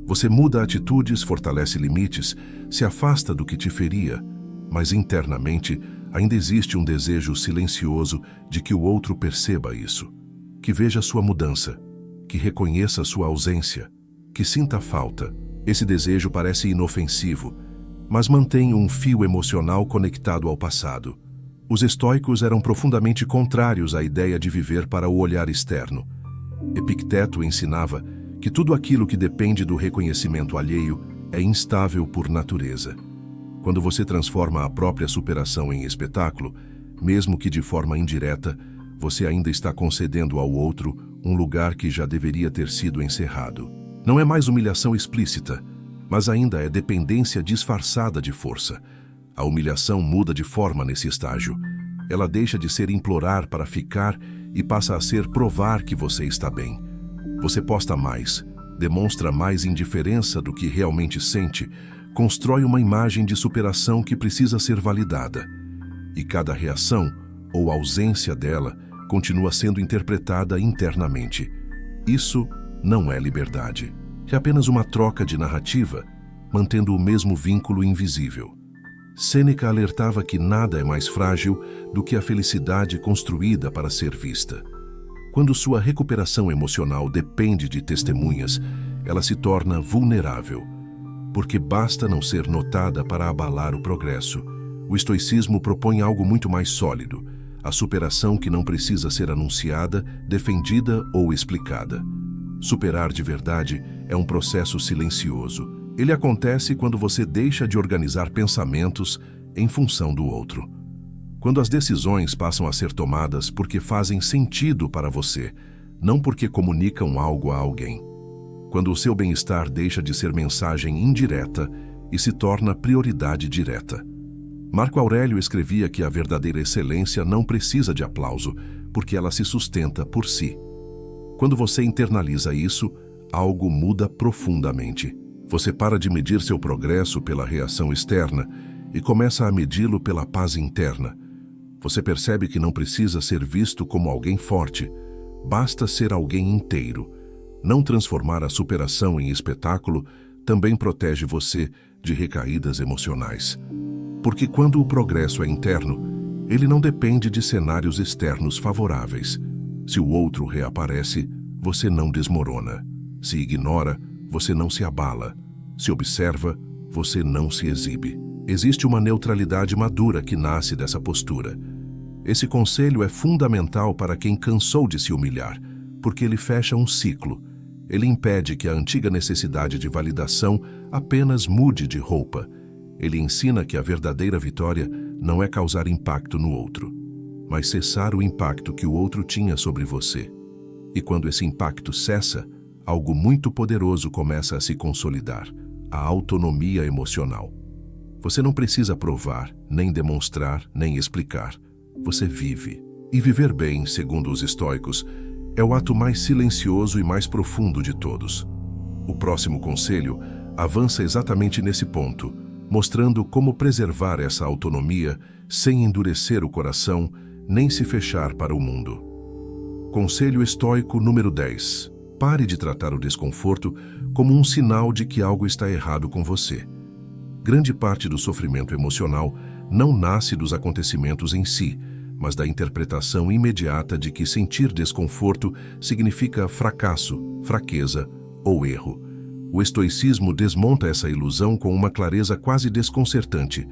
Você muda atitudes, fortalece limites, se afasta do que te feria, mas internamente ainda existe um desejo silencioso de que o outro perceba isso, que veja sua mudança, que reconheça sua ausência, que sinta falta. Esse desejo parece inofensivo, mas mantém um fio emocional conectado ao passado. Os estoicos eram profundamente contrários à ideia de viver para o olhar externo. Epicteto ensinava que tudo aquilo que depende do reconhecimento alheio é instável por natureza. Quando você transforma a própria superação em espetáculo, mesmo que de forma indireta, você ainda está concedendo ao outro um lugar que já deveria ter sido encerrado. Não é mais humilhação explícita, mas ainda é dependência disfarçada de força. A humilhação muda de forma nesse estágio. Ela deixa de ser implorar para ficar e passa a ser provar que você está bem. Você posta mais, demonstra mais indiferença do que realmente sente, constrói uma imagem de superação que precisa ser validada. E cada reação, ou ausência dela, continua sendo interpretada internamente. Isso não é liberdade. É apenas uma troca de narrativa, mantendo o mesmo vínculo invisível. Sêneca alertava que nada é mais frágil do que a felicidade construída para ser vista. Quando sua recuperação emocional depende de testemunhas, ela se torna vulnerável, porque basta não ser notada para abalar o progresso. O estoicismo propõe algo muito mais sólido: a superação que não precisa ser anunciada, defendida ou explicada. Superar de verdade é um processo silencioso. Ele acontece quando você deixa de organizar pensamentos em função do outro. Quando as decisões passam a ser tomadas porque fazem sentido para você, não porque comunicam algo a alguém. Quando o seu bem-estar deixa de ser mensagem indireta e se torna prioridade direta. Marco Aurélio escrevia que a verdadeira excelência não precisa de aplauso, porque ela se sustenta por si. Quando você internaliza isso, algo muda profundamente. Você para de medir seu progresso pela reação externa e começa a medi-lo pela paz interna. Você percebe que não precisa ser visto como alguém forte, basta ser alguém inteiro. Não transformar a superação em espetáculo também protege você de recaídas emocionais. Porque quando o progresso é interno, ele não depende de cenários externos favoráveis. Se o outro reaparece, você não desmorona. Se ignora, você não se abala. Se observa, você não se exibe. Existe uma neutralidade madura que nasce dessa postura. Esse conselho é fundamental para quem cansou de se humilhar, porque ele fecha um ciclo. Ele impede que a antiga necessidade de validação apenas mude de roupa. Ele ensina que a verdadeira vitória não é causar impacto no outro, mas cessar o impacto que o outro tinha sobre você. E quando esse impacto cessa, algo muito poderoso começa a se consolidar: a autonomia emocional. Você não precisa provar, nem demonstrar, nem explicar. Você vive. E viver bem, segundo os estoicos, é o ato mais silencioso e mais profundo de todos. O próximo conselho avança exatamente nesse ponto, mostrando como preservar essa autonomia sem endurecer o coração nem se fechar para o mundo. Conselho estoico número 10. Pare de tratar o desconforto como um sinal de que algo está errado com você. Grande parte do sofrimento emocional não nasce dos acontecimentos em si, mas da interpretação imediata de que sentir desconforto significa fracasso, fraqueza ou erro. O estoicismo desmonta essa ilusão com uma clareza quase desconcertante.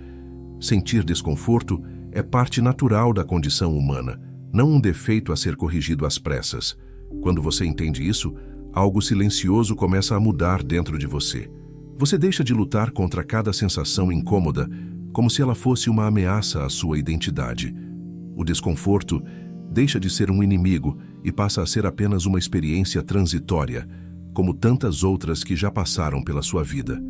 Sentir desconforto é parte natural da condição humana, não um defeito a ser corrigido às pressas. Quando você entende isso, algo silencioso começa a mudar dentro de você. Você deixa de lutar contra cada sensação incômoda, como se ela fosse uma ameaça à sua identidade. O desconforto deixa de ser um inimigo e passa a ser apenas uma experiência transitória, como tantas outras que já passaram pela sua vida.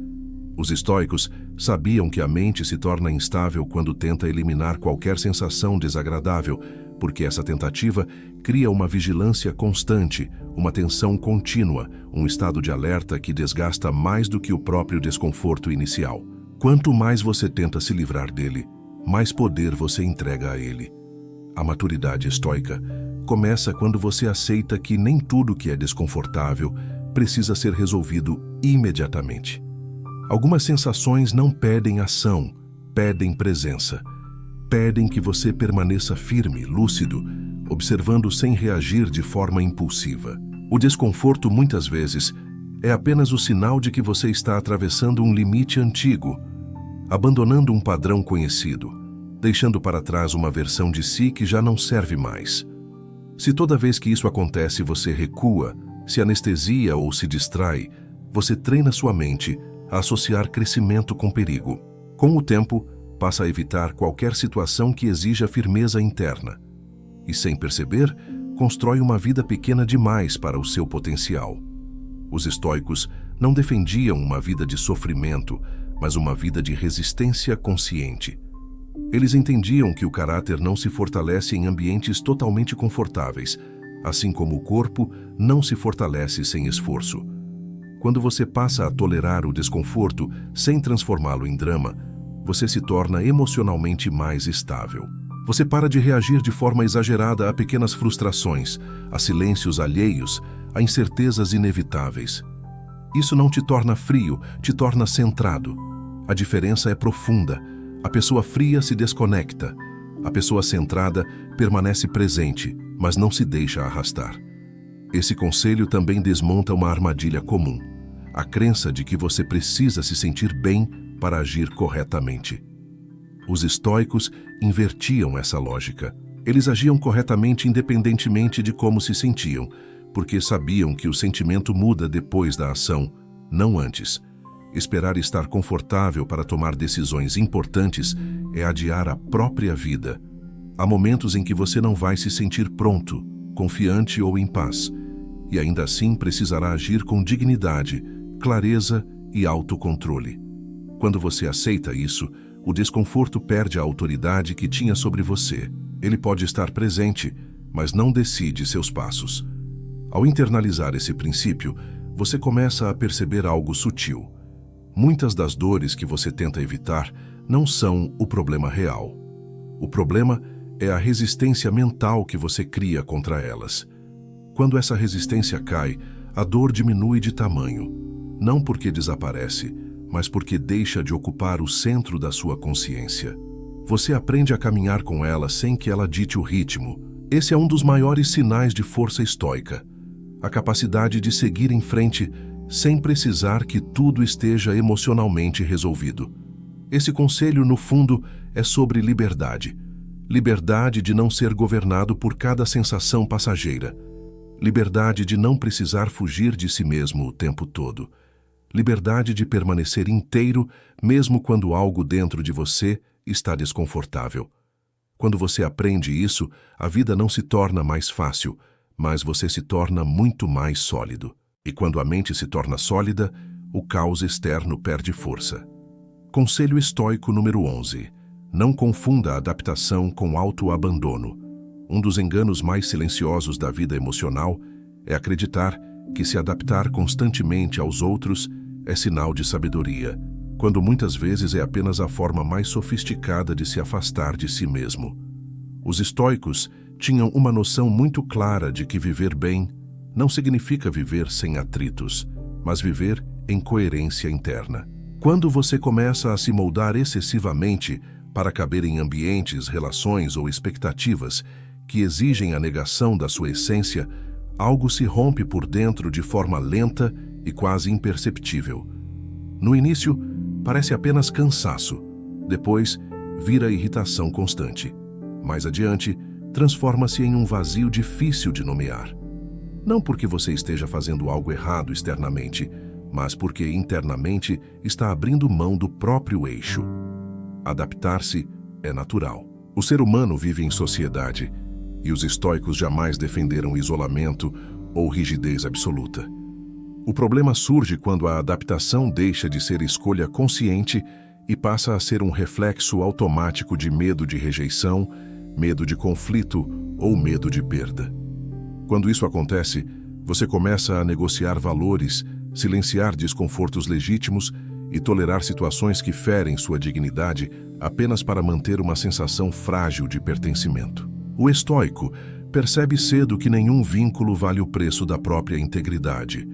Os estoicos sabiam que a mente se torna instável quando tenta eliminar qualquer sensação desagradável, porque essa tentativa cria uma vigilância constante, uma tensão contínua, um estado de alerta que desgasta mais do que o próprio desconforto inicial. Quanto mais você tenta se livrar dele, mais poder você entrega a ele. A maturidade estoica começa quando você aceita que nem tudo que é desconfortável precisa ser resolvido imediatamente. Algumas sensações não pedem ação, pedem presença. Pedem que você permaneça firme, lúcido, observando sem reagir de forma impulsiva. O desconforto, muitas vezes, é apenas o sinal de que você está atravessando um limite antigo, abandonando um padrão conhecido, deixando para trás uma versão de si que já não serve mais. Se toda vez que isso acontece você recua, se anestesia ou se distrai, você treina sua mente a associar crescimento com perigo. Com o tempo, passa a evitar qualquer situação que exija firmeza interna. E, sem perceber, constrói uma vida pequena demais para o seu potencial. Os estoicos não defendiam uma vida de sofrimento, mas uma vida de resistência consciente. Eles entendiam que o caráter não se fortalece em ambientes totalmente confortáveis, assim como o corpo não se fortalece sem esforço. Quando você passa a tolerar o desconforto sem transformá-lo em drama, você se torna emocionalmente mais estável. Você para de reagir de forma exagerada a pequenas frustrações, a silêncios alheios, a incertezas inevitáveis. Isso não te torna frio, te torna centrado. A diferença é profunda. A pessoa fria se desconecta. A pessoa centrada permanece presente, mas não se deixa arrastar. Esse conselho também desmonta uma armadilha comum: a crença de que você precisa se sentir bem para agir corretamente. Os estoicos invertiam essa lógica. Eles agiam corretamente independentemente de como se sentiam, porque sabiam que o sentimento muda depois da ação, não antes. Esperar estar confortável para tomar decisões importantes é adiar a própria vida. Há momentos em que você não vai se sentir pronto, confiante ou em paz, e ainda assim precisará agir com dignidade, clareza e autocontrole. Quando você aceita isso, o desconforto perde a autoridade que tinha sobre você. Ele pode estar presente, mas não decide seus passos. Ao internalizar esse princípio, você começa a perceber algo sutil. Muitas das dores que você tenta evitar não são o problema real. O problema é a resistência mental que você cria contra elas. Quando essa resistência cai, a dor diminui de tamanho, não porque desaparece, mas porque deixa de ocupar o centro da sua consciência. Você aprende a caminhar com ela sem que ela dite o ritmo. Esse é um dos maiores sinais de força estoica. A capacidade de seguir em frente sem precisar que tudo esteja emocionalmente resolvido. Esse conselho, no fundo, é sobre liberdade. Liberdade de não ser governado por cada sensação passageira. Liberdade de não precisar fugir de si mesmo o tempo todo. Liberdade de permanecer inteiro, mesmo quando algo dentro de você está desconfortável. Quando você aprende isso, a vida não se torna mais fácil, mas você se torna muito mais sólido. E quando a mente se torna sólida, o caos externo perde força. Conselho estoico número 11. Não confunda a adaptação com autoabandono. Um dos enganos mais silenciosos da vida emocional é acreditar que se adaptar constantemente aos outros é sinal de sabedoria, quando muitas vezes é apenas a forma mais sofisticada de se afastar de si mesmo. Os estoicos tinham uma noção muito clara de que viver bem não significa viver sem atritos, mas viver em coerência interna. Quando você começa a se moldar excessivamente para caber em ambientes, relações ou expectativas que exigem a negação da sua essência, algo se rompe por dentro de forma lenta e quase imperceptível. No início, parece apenas cansaço. Depois, vira irritação constante. Mais adiante, transforma-se em um vazio difícil de nomear. Não porque você esteja fazendo algo errado externamente, mas porque internamente está abrindo mão do próprio eixo. Adaptar-se é natural. O ser humano vive em sociedade, e os estoicos jamais defenderam isolamento ou rigidez absoluta. O problema surge quando a adaptação deixa de ser escolha consciente e passa a ser um reflexo automático de medo de rejeição, medo de conflito ou medo de perda. Quando isso acontece, você começa a negociar valores, silenciar desconfortos legítimos e tolerar situações que ferem sua dignidade apenas para manter uma sensação frágil de pertencimento. O estoico percebe cedo que nenhum vínculo vale o preço da própria integridade.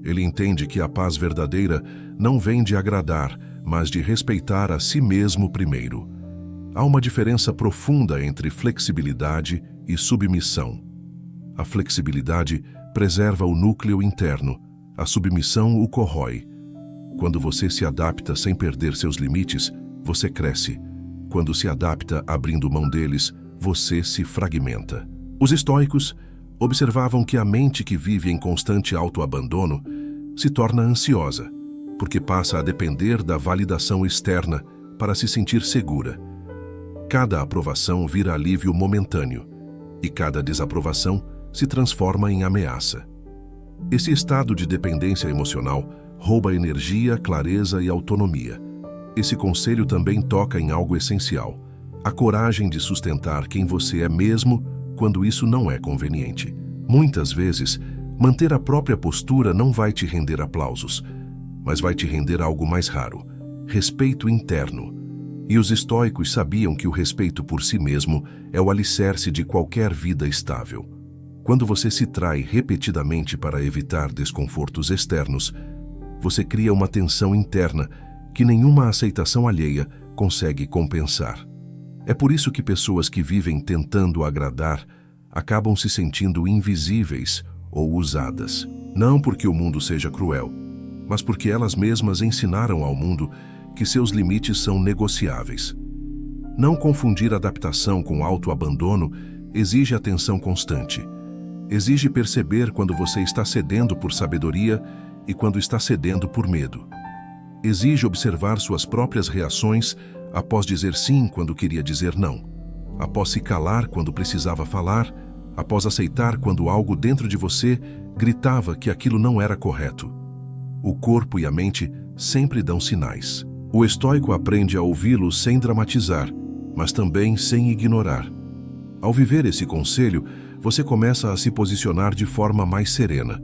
Ele entende que a paz verdadeira não vem de agradar, mas de respeitar a si mesmo primeiro. Há uma diferença profunda entre flexibilidade e submissão. A flexibilidade preserva o núcleo interno, a submissão o corrói. Quando você se adapta sem perder seus limites, você cresce. Quando se adapta abrindo mão deles, você se fragmenta. Os estoicos observavam que a mente que vive em constante autoabandono se torna ansiosa, porque passa a depender da validação externa para se sentir segura. Cada aprovação vira alívio momentâneo, e cada desaprovação se transforma em ameaça. Esse estado de dependência emocional rouba energia, clareza e autonomia. Esse conselho também toca em algo essencial: a coragem de sustentar quem você é mesmo quando isso não é conveniente. Muitas vezes, manter a própria postura não vai te render aplausos, mas vai te render algo mais raro: respeito interno. E os estoicos sabiam que o respeito por si mesmo é o alicerce de qualquer vida estável. Quando você se trai repetidamente para evitar desconfortos externos, você cria uma tensão interna que nenhuma aceitação alheia consegue compensar. É por isso que pessoas que vivem tentando agradar acabam se sentindo invisíveis ou usadas. Não porque o mundo seja cruel, mas porque elas mesmas ensinaram ao mundo que seus limites são negociáveis. Não confundir adaptação com autoabandono exige atenção constante. Exige perceber quando você está cedendo por sabedoria e quando está cedendo por medo. Exige observar suas próprias reações após dizer sim quando queria dizer não, após se calar quando precisava falar, após aceitar quando algo dentro de você gritava que aquilo não era correto. O corpo e a mente sempre dão sinais. O estoico aprende a ouvi-los sem dramatizar, mas também sem ignorar. Ao viver esse conselho, você começa a se posicionar de forma mais serena.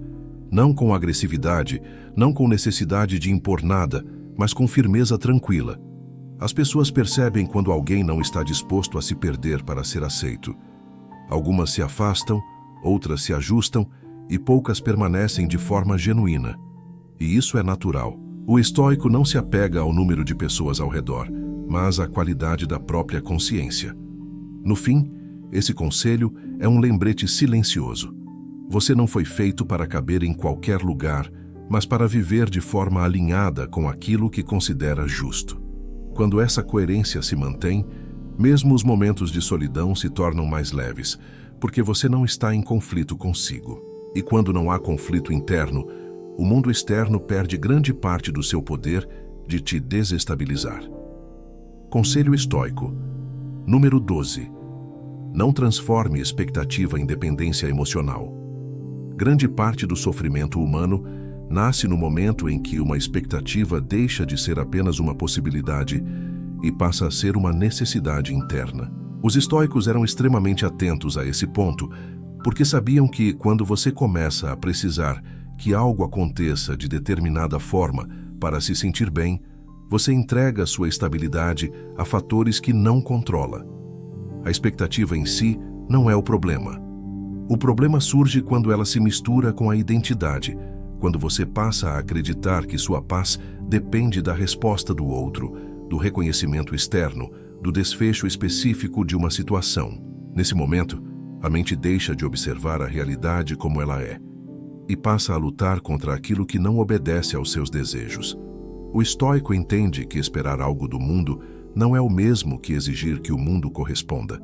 Não com agressividade, não com necessidade de impor nada, mas com firmeza tranquila. As pessoas percebem quando alguém não está disposto a se perder para ser aceito. Algumas se afastam, outras se ajustam e poucas permanecem de forma genuína. E isso é natural. O estoico não se apega ao número de pessoas ao redor, mas à qualidade da própria consciência. No fim, esse conselho é um lembrete silencioso. Você não foi feito para caber em qualquer lugar, mas para viver de forma alinhada com aquilo que considera justo. Quando essa coerência se mantém, mesmo os momentos de solidão se tornam mais leves, porque você não está em conflito consigo. E quando não há conflito interno, o mundo externo perde grande parte do seu poder de te desestabilizar. Conselho estoico. Número 12. Não transforme expectativa em dependência emocional. Grande parte do sofrimento humano nasce no momento em que uma expectativa deixa de ser apenas uma possibilidade e passa a ser uma necessidade interna. Os estoicos eram extremamente atentos a esse ponto, porque sabiam que, quando você começa a precisar que algo aconteça de determinada forma para se sentir bem, você entrega sua estabilidade a fatores que não controla. A expectativa em si não é o problema. O problema surge quando ela se mistura com a identidade, quando você passa a acreditar que sua paz depende da resposta do outro, do reconhecimento externo, do desfecho específico de uma situação. Nesse momento, a mente deixa de observar a realidade como ela é e passa a lutar contra aquilo que não obedece aos seus desejos. O estoico entende que esperar algo do mundo não é o mesmo que exigir que o mundo corresponda.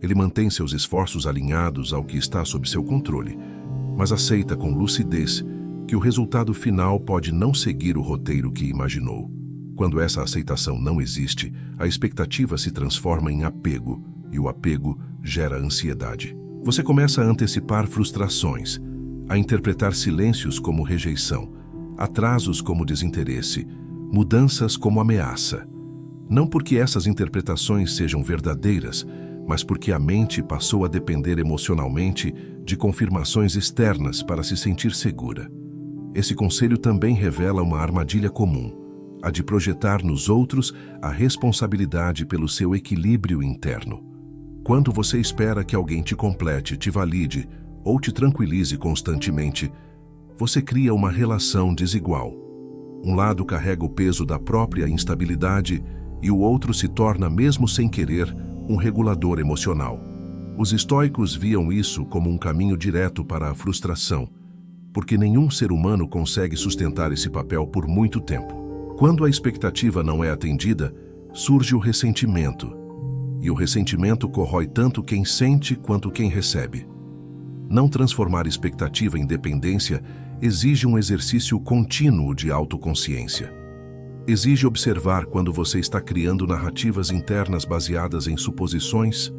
Ele mantém seus esforços alinhados ao que está sob seu controle, mas aceita com lucidez que o resultado final pode não seguir o roteiro que imaginou. Quando essa aceitação não existe, a expectativa se transforma em apego, e o apego gera ansiedade. Você começa a antecipar frustrações, a interpretar silêncios como rejeição, atrasos como desinteresse, mudanças como ameaça. Não porque essas interpretações sejam verdadeiras, mas porque a mente passou a depender emocionalmente de confirmações externas para se sentir segura. Esse conselho também revela uma armadilha comum, a de projetar nos outros a responsabilidade pelo seu equilíbrio interno. Quando você espera que alguém te complete, te valide ou te tranquilize constantemente, você cria uma relação desigual. Um lado carrega o peso da própria instabilidade e o outro se torna, mesmo sem querer, um regulador emocional. Os estoicos viam isso como um caminho direto para a frustração, porque nenhum ser humano consegue sustentar esse papel por muito tempo. Quando a expectativa não é atendida, surge o ressentimento, e o ressentimento corrói tanto quem sente quanto quem recebe. Não transformar expectativa em dependência exige um exercício contínuo de autoconsciência. Exige observar quando você está criando narrativas internas baseadas em suposições,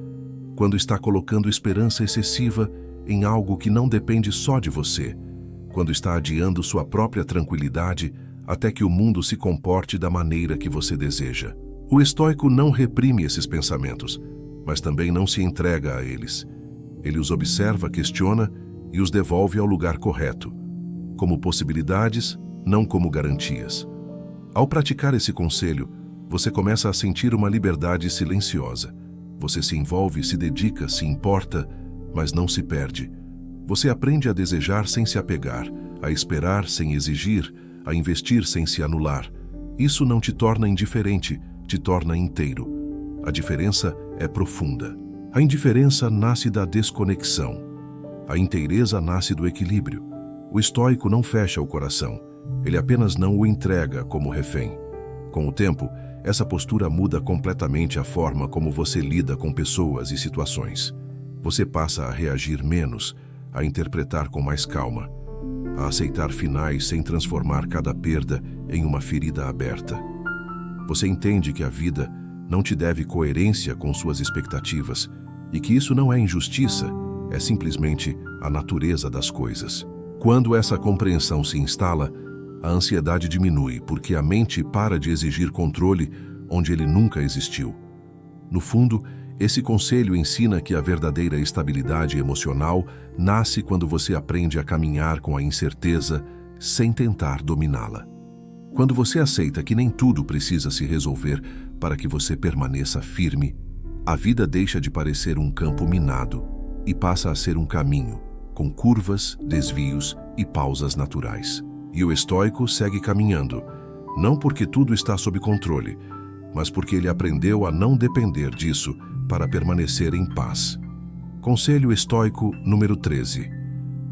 quando está colocando esperança excessiva em algo que não depende só de você, quando está adiando sua própria tranquilidade até que o mundo se comporte da maneira que você deseja. O estoico não reprime esses pensamentos, mas também não se entrega a eles. Ele os observa, questiona e os devolve ao lugar correto, como possibilidades, não como garantias. Ao praticar esse conselho, você começa a sentir uma liberdade silenciosa. Você se envolve, se dedica, se importa, mas não se perde. Você aprende a desejar sem se apegar, a esperar sem exigir, a investir sem se anular. Isso não te torna indiferente, te torna inteiro. A diferença é profunda. A indiferença nasce da desconexão. A inteireza nasce do equilíbrio. O estoico não fecha o coração. Ele apenas não o entrega como refém. Com o tempo, essa postura muda completamente a forma como você lida com pessoas e situações. Você passa a reagir menos, a interpretar com mais calma, a aceitar finais sem transformar cada perda em uma ferida aberta. Você entende que a vida não te deve coerência com suas expectativas e que isso não é injustiça, é simplesmente a natureza das coisas. Quando essa compreensão se instala, a ansiedade diminui porque a mente para de exigir controle onde ele nunca existiu. No fundo, Esse conselho ensina que a verdadeira estabilidade emocional nasce quando você aprende a caminhar com a incerteza sem tentar dominá-la. Quando você aceita que nem tudo precisa se resolver para que você permaneça firme, a vida deixa de parecer um campo minado e passa a ser um caminho, com curvas, desvios e pausas naturais. E o estoico segue caminhando, não porque tudo está sob controle, mas porque ele aprendeu a não depender disso para permanecer em paz. Conselho estoico número 13.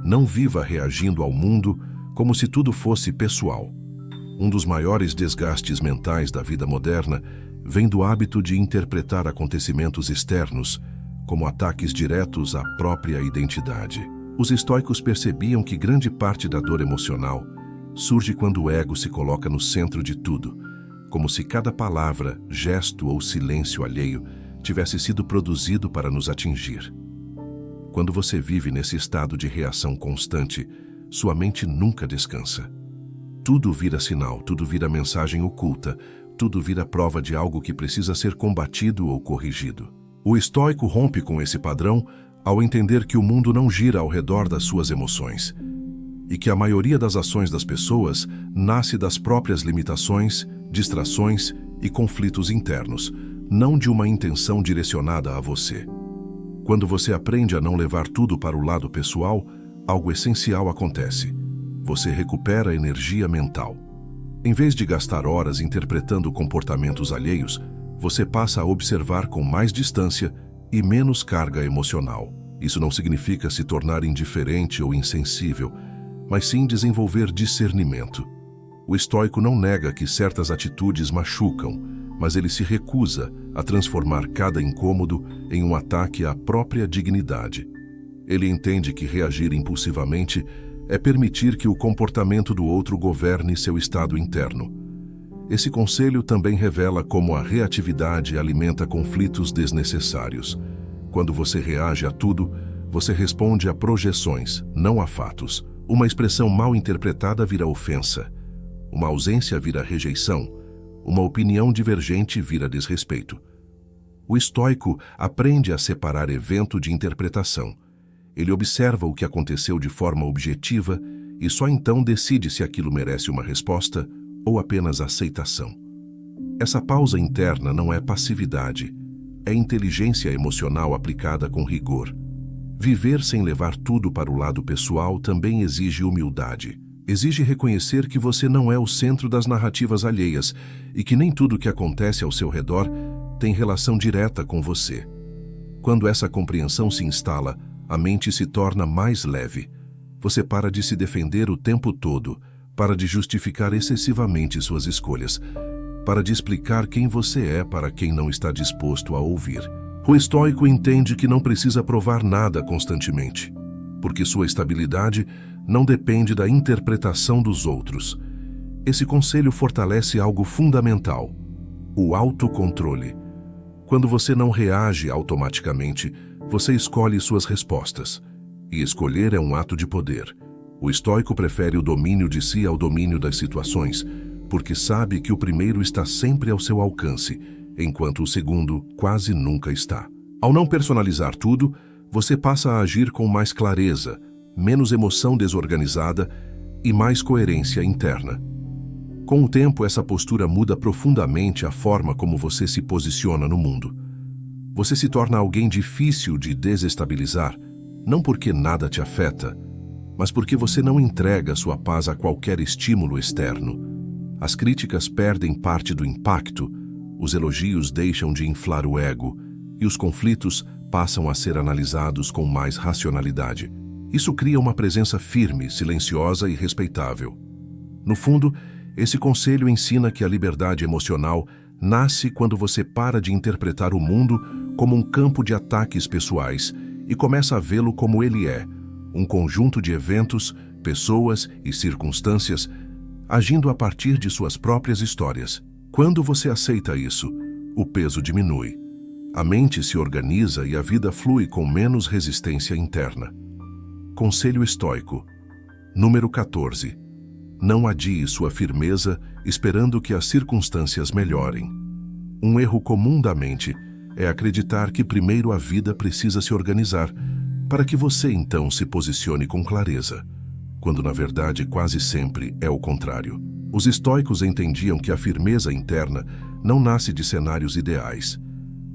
Não viva reagindo ao mundo como se tudo fosse pessoal. Um dos maiores desgastes mentais da vida moderna vem do hábito de interpretar acontecimentos externos como ataques diretos à própria identidade. Os estoicos percebiam que grande parte da dor emocional surge quando o ego se coloca no centro de tudo, como se cada palavra, gesto ou silêncio alheio tivesse sido produzido para nos atingir. Quando você vive nesse estado de reação constante, sua mente nunca descansa. Tudo vira sinal, tudo vira mensagem oculta, tudo vira prova de algo que precisa ser combatido ou corrigido. O estoico rompe com esse padrão ao entender que o mundo não gira ao redor das suas emoções e que a maioria das ações das pessoas nasce das próprias limitações, distrações e conflitos internos, não de uma intenção direcionada a você. Quando você aprende a não levar tudo para o lado pessoal, algo essencial acontece. Você recupera energia mental. Em vez de gastar horas interpretando comportamentos alheios, você passa a observar com mais distância e menos carga emocional. Isso não significa se tornar indiferente ou insensível, mas sim desenvolver discernimento. O estoico não nega que certas atitudes machucam, mas ele se recusa a transformar cada incômodo em um ataque à própria dignidade. Ele entende que reagir impulsivamente é permitir que o comportamento do outro governe seu estado interno. Esse conselho também revela como a reatividade alimenta conflitos desnecessários. Quando você reage a tudo, você responde a projeções, não a fatos. Uma expressão mal interpretada vira ofensa. Uma ausência vira rejeição. Uma opinião divergente vira desrespeito. O estoico aprende a separar evento de interpretação. Ele observa o que aconteceu de forma objetiva e só então decide se aquilo merece uma resposta ou apenas aceitação. Essa pausa interna não é passividade, é inteligência emocional aplicada com rigor. Viver sem levar tudo para o lado pessoal também exige humildade. Exige reconhecer que você não é o centro das narrativas alheias e que nem tudo que acontece ao seu redor tem relação direta com você. Quando essa compreensão se instala, a mente se torna mais leve. Você para de se defender o tempo todo, para de justificar excessivamente suas escolhas, para de explicar quem você é para quem não está disposto a ouvir. O estoico entende que não precisa provar nada constantemente, porque sua estabilidade não depende da interpretação dos outros. Esse conselho fortalece algo fundamental: o autocontrole. Quando você não reage automaticamente, você escolhe suas respostas. E escolher é um ato de poder. O estoico prefere o domínio de si ao domínio das situações, porque sabe que o primeiro está sempre ao seu alcance, enquanto o segundo quase nunca está. Ao não personalizar tudo, você passa a agir com mais clareza, menos emoção desorganizada e mais coerência interna. Com o tempo, essa postura muda profundamente a forma como você se posiciona no mundo. Você se torna alguém difícil de desestabilizar, não porque nada te afeta, mas porque você não entrega sua paz a qualquer estímulo externo. As críticas perdem parte do impacto, os elogios deixam de inflar o ego e os conflitos passam a ser analisados com mais racionalidade. Isso cria uma presença firme, silenciosa e respeitável. No fundo, esse conselho ensina que a liberdade emocional nasce quando você para de interpretar o mundo como um campo de ataques pessoais e começa a vê-lo como ele é, um conjunto de eventos, pessoas e circunstâncias agindo a partir de suas próprias histórias. Quando você aceita isso, o peso diminui. A mente se organiza e a vida flui com menos resistência interna. Conselho estoico. Número 14. Não adie sua firmeza esperando que as circunstâncias melhorem. Um erro comum da mente é acreditar que primeiro a vida precisa se organizar, para que você então se posicione com clareza, quando na verdade quase sempre é o contrário. Os estoicos entendiam que a firmeza interna não nasce de cenários ideais,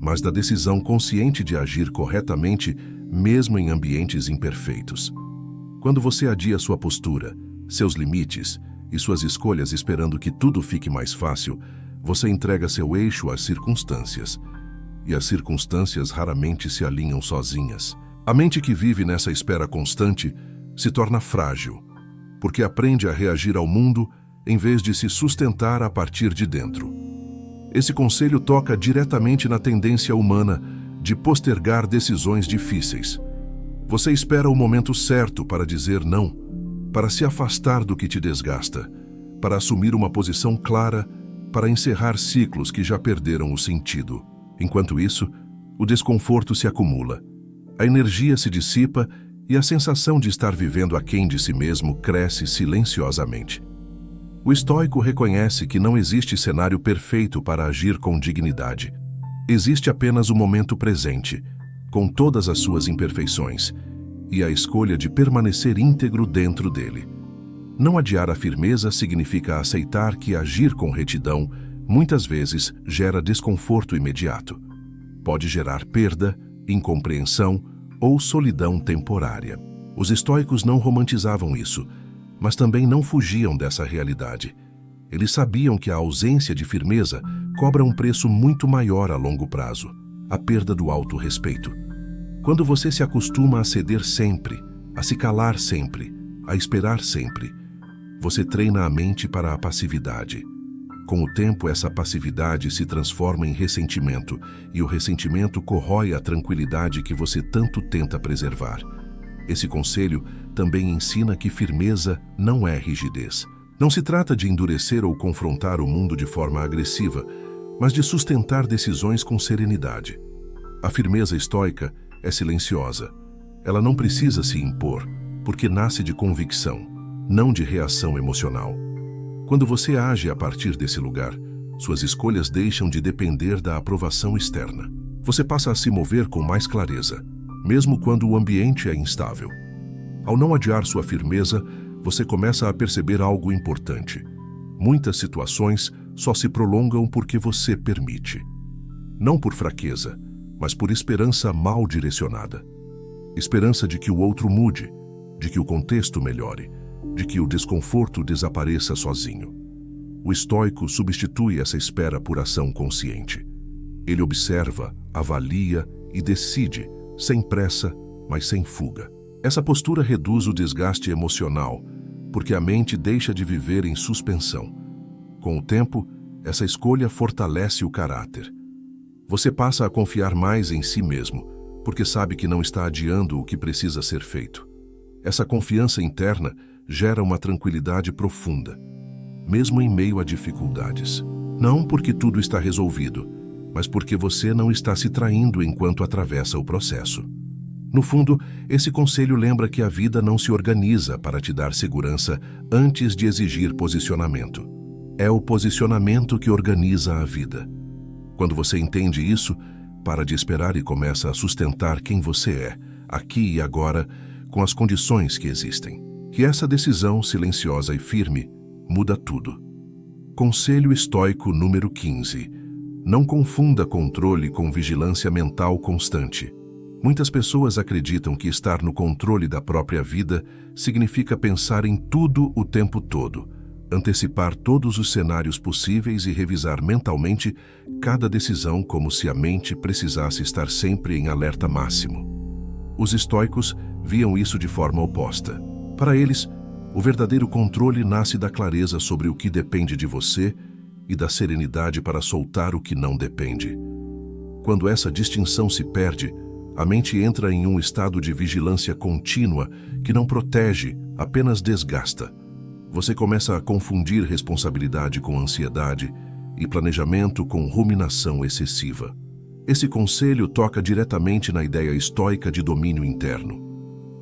mas da decisão consciente de agir corretamente, mesmo em ambientes imperfeitos. Quando você adia sua postura, seus limites e suas escolhas esperando que tudo fique mais fácil, você entrega seu eixo às circunstâncias. E as circunstâncias raramente se alinham sozinhas. A mente que vive nessa espera constante se torna frágil, porque aprende a reagir ao mundo em vez de se sustentar a partir de dentro. Esse conselho toca diretamente na tendência humana de postergar decisões difíceis. Você espera o momento certo para dizer não, para se afastar do que te desgasta, para assumir uma posição clara, para encerrar ciclos que já perderam o sentido. Enquanto isso, o desconforto se acumula, a energia se dissipa e a sensação de estar vivendo aquém de si mesmo cresce silenciosamente. O estoico reconhece que não existe cenário perfeito para agir com dignidade. Existe apenas o momento presente, com todas as suas imperfeições, e a escolha de permanecer íntegro dentro dele. Não adiar a firmeza significa aceitar que agir com retidão muitas vezes gera desconforto imediato. Pode gerar perda, incompreensão ou solidão temporária. Os estoicos não romantizavam isso, mas também não fugiam dessa realidade. Eles sabiam que a ausência de firmeza cobra um preço muito maior a longo prazo, a perda do autorrespeito. Quando você se acostuma a ceder sempre, a se calar sempre, a esperar sempre, você treina a mente para a passividade. Com o tempo, essa passividade se transforma em ressentimento, e o ressentimento corrói a tranquilidade que você tanto tenta preservar. Esse conselho também ensina que firmeza não é rigidez. Não se trata de endurecer ou confrontar o mundo de forma agressiva, mas de sustentar decisões com serenidade. A firmeza estoica é silenciosa. Ela não precisa se impor, porque nasce de convicção, não de reação emocional. Quando você age a partir desse lugar, suas escolhas deixam de depender da aprovação externa. Você passa a se mover com mais clareza, mesmo quando o ambiente é instável. Ao não adiar sua firmeza, você começa a perceber algo importante. Muitas situações só se prolongam porque você permite. Não por fraqueza, mas por esperança mal direcionada. Esperança de que o outro mude, de que o contexto melhore, de que o desconforto desapareça sozinho. O estoico substitui essa espera por ação consciente. Ele observa, avalia e decide, sem pressa, mas sem fuga. Essa postura reduz o desgaste emocional, porque a mente deixa de viver em suspensão. Com o tempo, essa escolha fortalece o caráter. Você passa a confiar mais em si mesmo, porque sabe que não está adiando o que precisa ser feito. Essa confiança interna gera uma tranquilidade profunda, mesmo em meio a dificuldades. Não porque tudo está resolvido, mas porque você não está se traindo enquanto atravessa o processo. No fundo, esse conselho lembra que a vida não se organiza para te dar segurança antes de exigir posicionamento. É o posicionamento que organiza a vida. Quando você entende isso, para de esperar e começa a sustentar quem você é, aqui e agora, com as condições que existem. Que essa decisão silenciosa e firme muda tudo. Conselho estoico número 15. Não confunda controle com vigilância mental constante. Muitas pessoas acreditam que estar no controle da própria vida significa pensar em tudo o tempo todo, antecipar todos os cenários possíveis e revisar mentalmente cada decisão como se a mente precisasse estar sempre em alerta máximo. Os estoicos viam isso de forma oposta. Para eles, o verdadeiro controle nasce da clareza sobre o que depende de você e da serenidade para soltar o que não depende. Quando essa distinção se perde, a mente entra em um estado de vigilância contínua que não protege, apenas desgasta. Você começa a confundir responsabilidade com ansiedade e planejamento com ruminação excessiva. Esse conselho toca diretamente na ideia estoica de domínio interno.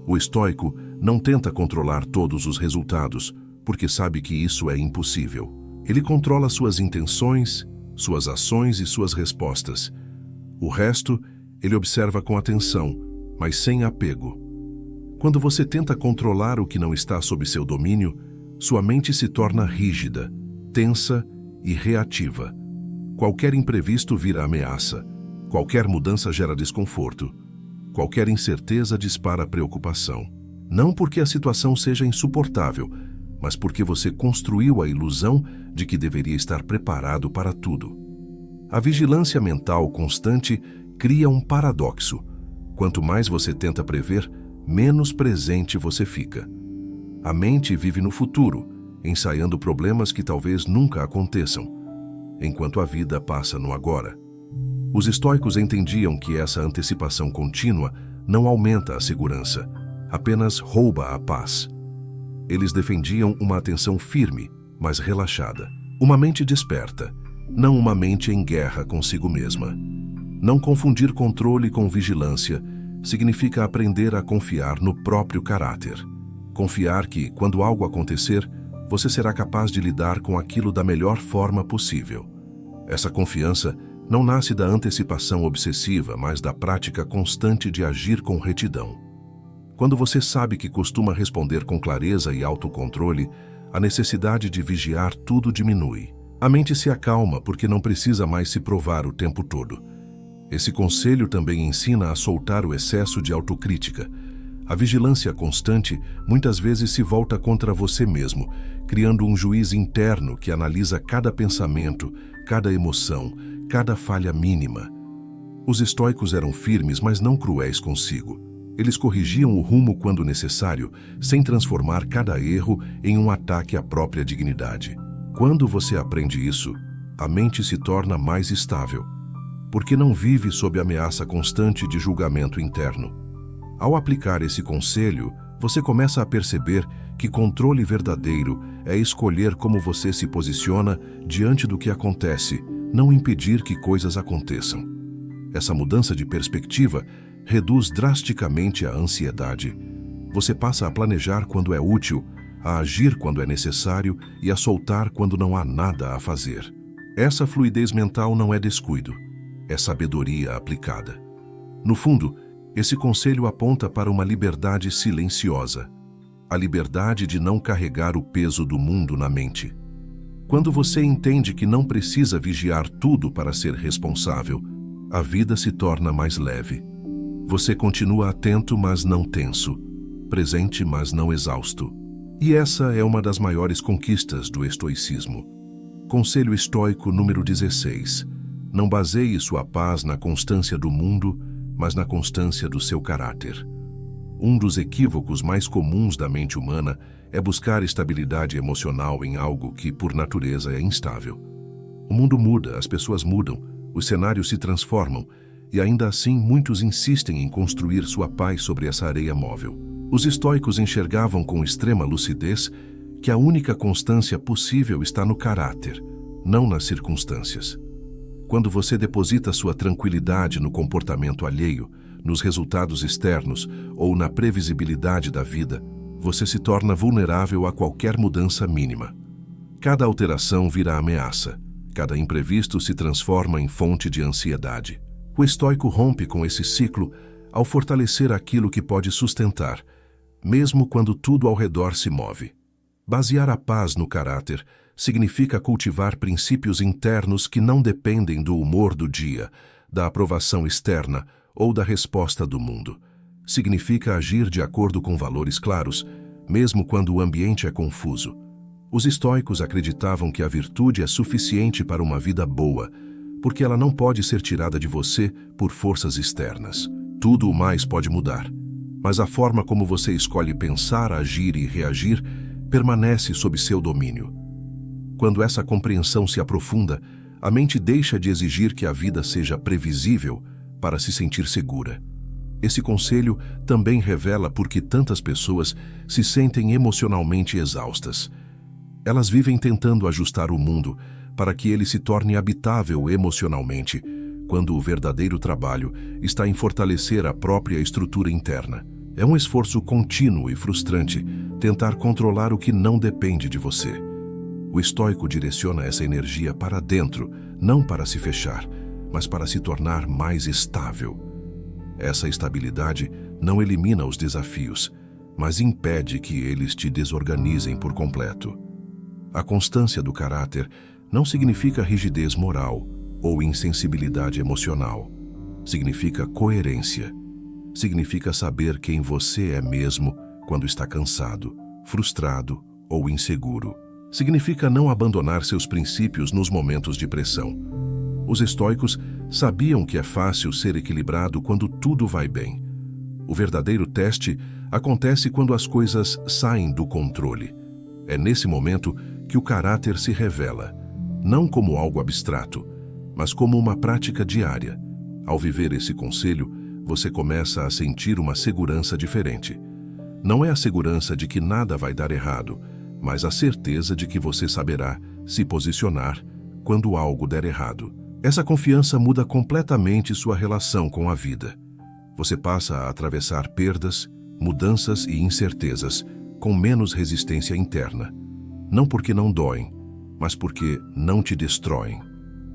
O estoico não tenta controlar todos os resultados, porque sabe que isso é impossível. Ele controla suas intenções, suas ações e suas respostas. O resto, ele observa com atenção, mas sem apego. Quando você tenta controlar o que não está sob seu domínio, sua mente se torna rígida, tensa e reativa. Qualquer imprevisto vira ameaça. Qualquer mudança gera desconforto. Qualquer incerteza dispara preocupação. Não porque a situação seja insuportável, mas porque você construiu a ilusão de que deveria estar preparado para tudo. A vigilância mental constante cria um paradoxo. Quanto mais você tenta prever, menos presente você fica. A mente vive no futuro, ensaiando problemas que talvez nunca aconteçam, enquanto a vida passa no agora. Os estoicos entendiam que essa antecipação contínua não aumenta a segurança, apenas rouba a paz. Eles defendiam uma atenção firme, mas relaxada. Uma mente desperta, não uma mente em guerra consigo mesma. Não confundir controle com vigilância significa aprender a confiar no próprio caráter. Confiar que, quando algo acontecer, você será capaz de lidar com aquilo da melhor forma possível. Essa confiança não nasce da antecipação obsessiva, mas da prática constante de agir com retidão. Quando você sabe que costuma responder com clareza e autocontrole, a necessidade de vigiar tudo diminui. A mente se acalma porque não precisa mais se provar o tempo todo. Esse conselho também ensina a soltar o excesso de autocrítica. A vigilância constante muitas vezes se volta contra você mesmo, criando um juiz interno que analisa cada pensamento, cada emoção, cada falha mínima. Os estoicos eram firmes, mas não cruéis consigo. Eles corrigiam o rumo quando necessário, sem transformar cada erro em um ataque à própria dignidade. Quando você aprende isso, a mente se torna mais estável, porque não vive sob ameaça constante de julgamento interno. Ao aplicar esse conselho, você começa a perceber que controle verdadeiro é escolher como você se posiciona diante do que acontece, não impedir que coisas aconteçam. Essa mudança de perspectiva reduz drasticamente a ansiedade. Você passa a planejar quando é útil, a agir quando é necessário e a soltar quando não há nada a fazer. Essa fluidez mental não é descuido, é sabedoria aplicada. No fundo, esse conselho aponta para uma liberdade silenciosa, a liberdade de não carregar o peso do mundo na mente. Quando você entende que não precisa vigiar tudo para ser responsável, a vida se torna mais leve. Você continua atento, mas não tenso, presente, mas não exausto. E essa é uma das maiores conquistas do estoicismo. Conselho estoico número 16. Não baseie sua paz na constância do mundo, mas na constância do seu caráter. Um dos equívocos mais comuns da mente humana é buscar estabilidade emocional em algo que, por natureza, é instável. O mundo muda, as pessoas mudam, os cenários se transformam, e ainda assim muitos insistem em construir sua paz sobre essa areia móvel. Os estoicos enxergavam com extrema lucidez que a única constância possível está no caráter, não nas circunstâncias. Quando você deposita sua tranquilidade no comportamento alheio, nos resultados externos ou na previsibilidade da vida, você se torna vulnerável a qualquer mudança mínima. Cada alteração vira ameaça, cada imprevisto se transforma em fonte de ansiedade. O estoico rompe com esse ciclo ao fortalecer aquilo que pode sustentar, mesmo quando tudo ao redor se move. Basear a paz no caráter significa cultivar princípios internos que não dependem do humor do dia, da aprovação externa ou da resposta do mundo. Significa agir de acordo com valores claros, mesmo quando o ambiente é confuso. Os estoicos acreditavam que a virtude é suficiente para uma vida boa, porque ela não pode ser tirada de você por forças externas. Tudo o mais pode mudar, mas a forma como você escolhe pensar, agir e reagir permanece sob seu domínio. Quando essa compreensão se aprofunda, a mente deixa de exigir que a vida seja previsível para se sentir segura. Esse conselho também revela por que tantas pessoas se sentem emocionalmente exaustas. Elas vivem tentando ajustar o mundo para que ele se torne habitável emocionalmente, quando o verdadeiro trabalho está em fortalecer a própria estrutura interna. É um esforço contínuo e frustrante tentar controlar o que não depende de você. O estoico direciona essa energia para dentro, não para se fechar, mas para se tornar mais estável. Essa estabilidade não elimina os desafios, mas impede que eles te desorganizem por completo. A constância do caráter não significa rigidez moral ou insensibilidade emocional. Significa coerência. Significa saber quem você é mesmo quando está cansado, frustrado ou inseguro. Significa não abandonar seus princípios nos momentos de pressão. Os estoicos sabiam que é fácil ser equilibrado quando tudo vai bem. O verdadeiro teste acontece quando as coisas saem do controle. É nesse momento que o caráter se revela, não como algo abstrato, mas como uma prática diária. Ao viver esse conselho, você começa a sentir uma segurança diferente. Não é a segurança de que nada vai dar errado, mas a certeza de que você saberá se posicionar quando algo der errado. Essa confiança muda completamente sua relação com a vida. Você passa a atravessar perdas, mudanças e incertezas com menos resistência interna. Não porque não doem, mas porque não te destroem.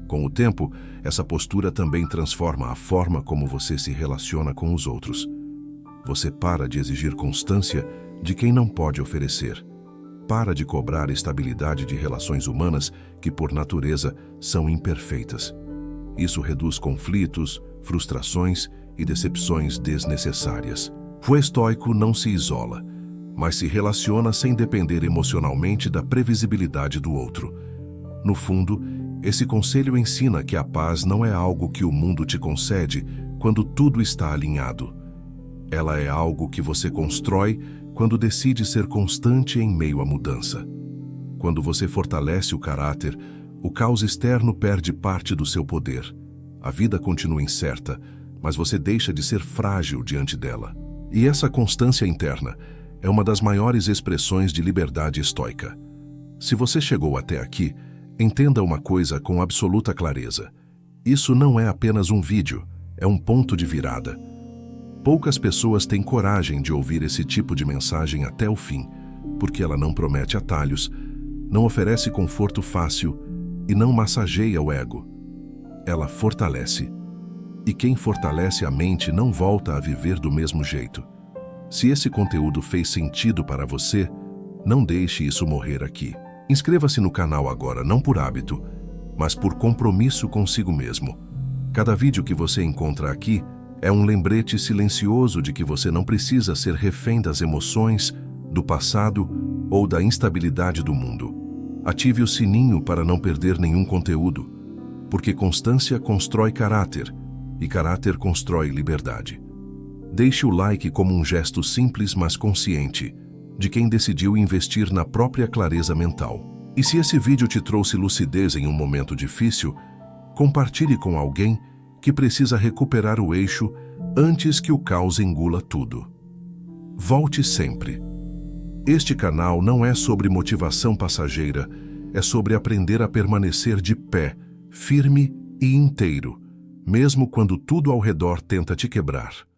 Com o tempo, essa postura também transforma a forma como você se relaciona com os outros. Você para de exigir constância de quem não pode oferecer. Para de cobrar estabilidade de relações humanas que, por natureza, são imperfeitas. Isso reduz conflitos, frustrações e decepções desnecessárias. O estoico não se isola, mas se relaciona sem depender emocionalmente da previsibilidade do outro. No fundo, esse conselho ensina que a paz não é algo que o mundo te concede quando tudo está alinhado. Ela é algo que você constrói quando decide ser constante em meio à mudança. Quando você fortalece o caráter, o caos externo perde parte do seu poder. A vida continua incerta, mas você deixa de ser frágil diante dela. E essa constância interna é uma das maiores expressões de liberdade estoica. Se você chegou até aqui, entenda uma coisa com absoluta clareza. Isso não é apenas um vídeo, é um ponto de virada. Poucas pessoas têm coragem de ouvir esse tipo de mensagem até o fim, porque ela não promete atalhos, não oferece conforto fácil e não massageia o ego. Ela fortalece. E quem fortalece a mente não volta a viver do mesmo jeito. Se esse conteúdo fez sentido para você, não deixe isso morrer aqui. Inscreva-se no canal agora, não por hábito, mas por compromisso consigo mesmo. Cada vídeo que você encontra aqui é um lembrete silencioso de que você não precisa ser refém das emoções, do passado ou da instabilidade do mundo. Ative o sininho para não perder nenhum conteúdo, porque constância constrói caráter e caráter constrói liberdade. Deixe o like como um gesto simples, mas consciente, de quem decidiu investir na própria clareza mental. E se esse vídeo te trouxe lucidez em um momento difícil, compartilhe com alguém que precisa recuperar o eixo antes que o caos engula tudo. Volte sempre. Este canal não é sobre motivação passageira, é sobre aprender a permanecer de pé, firme e inteiro, mesmo quando tudo ao redor tenta te quebrar.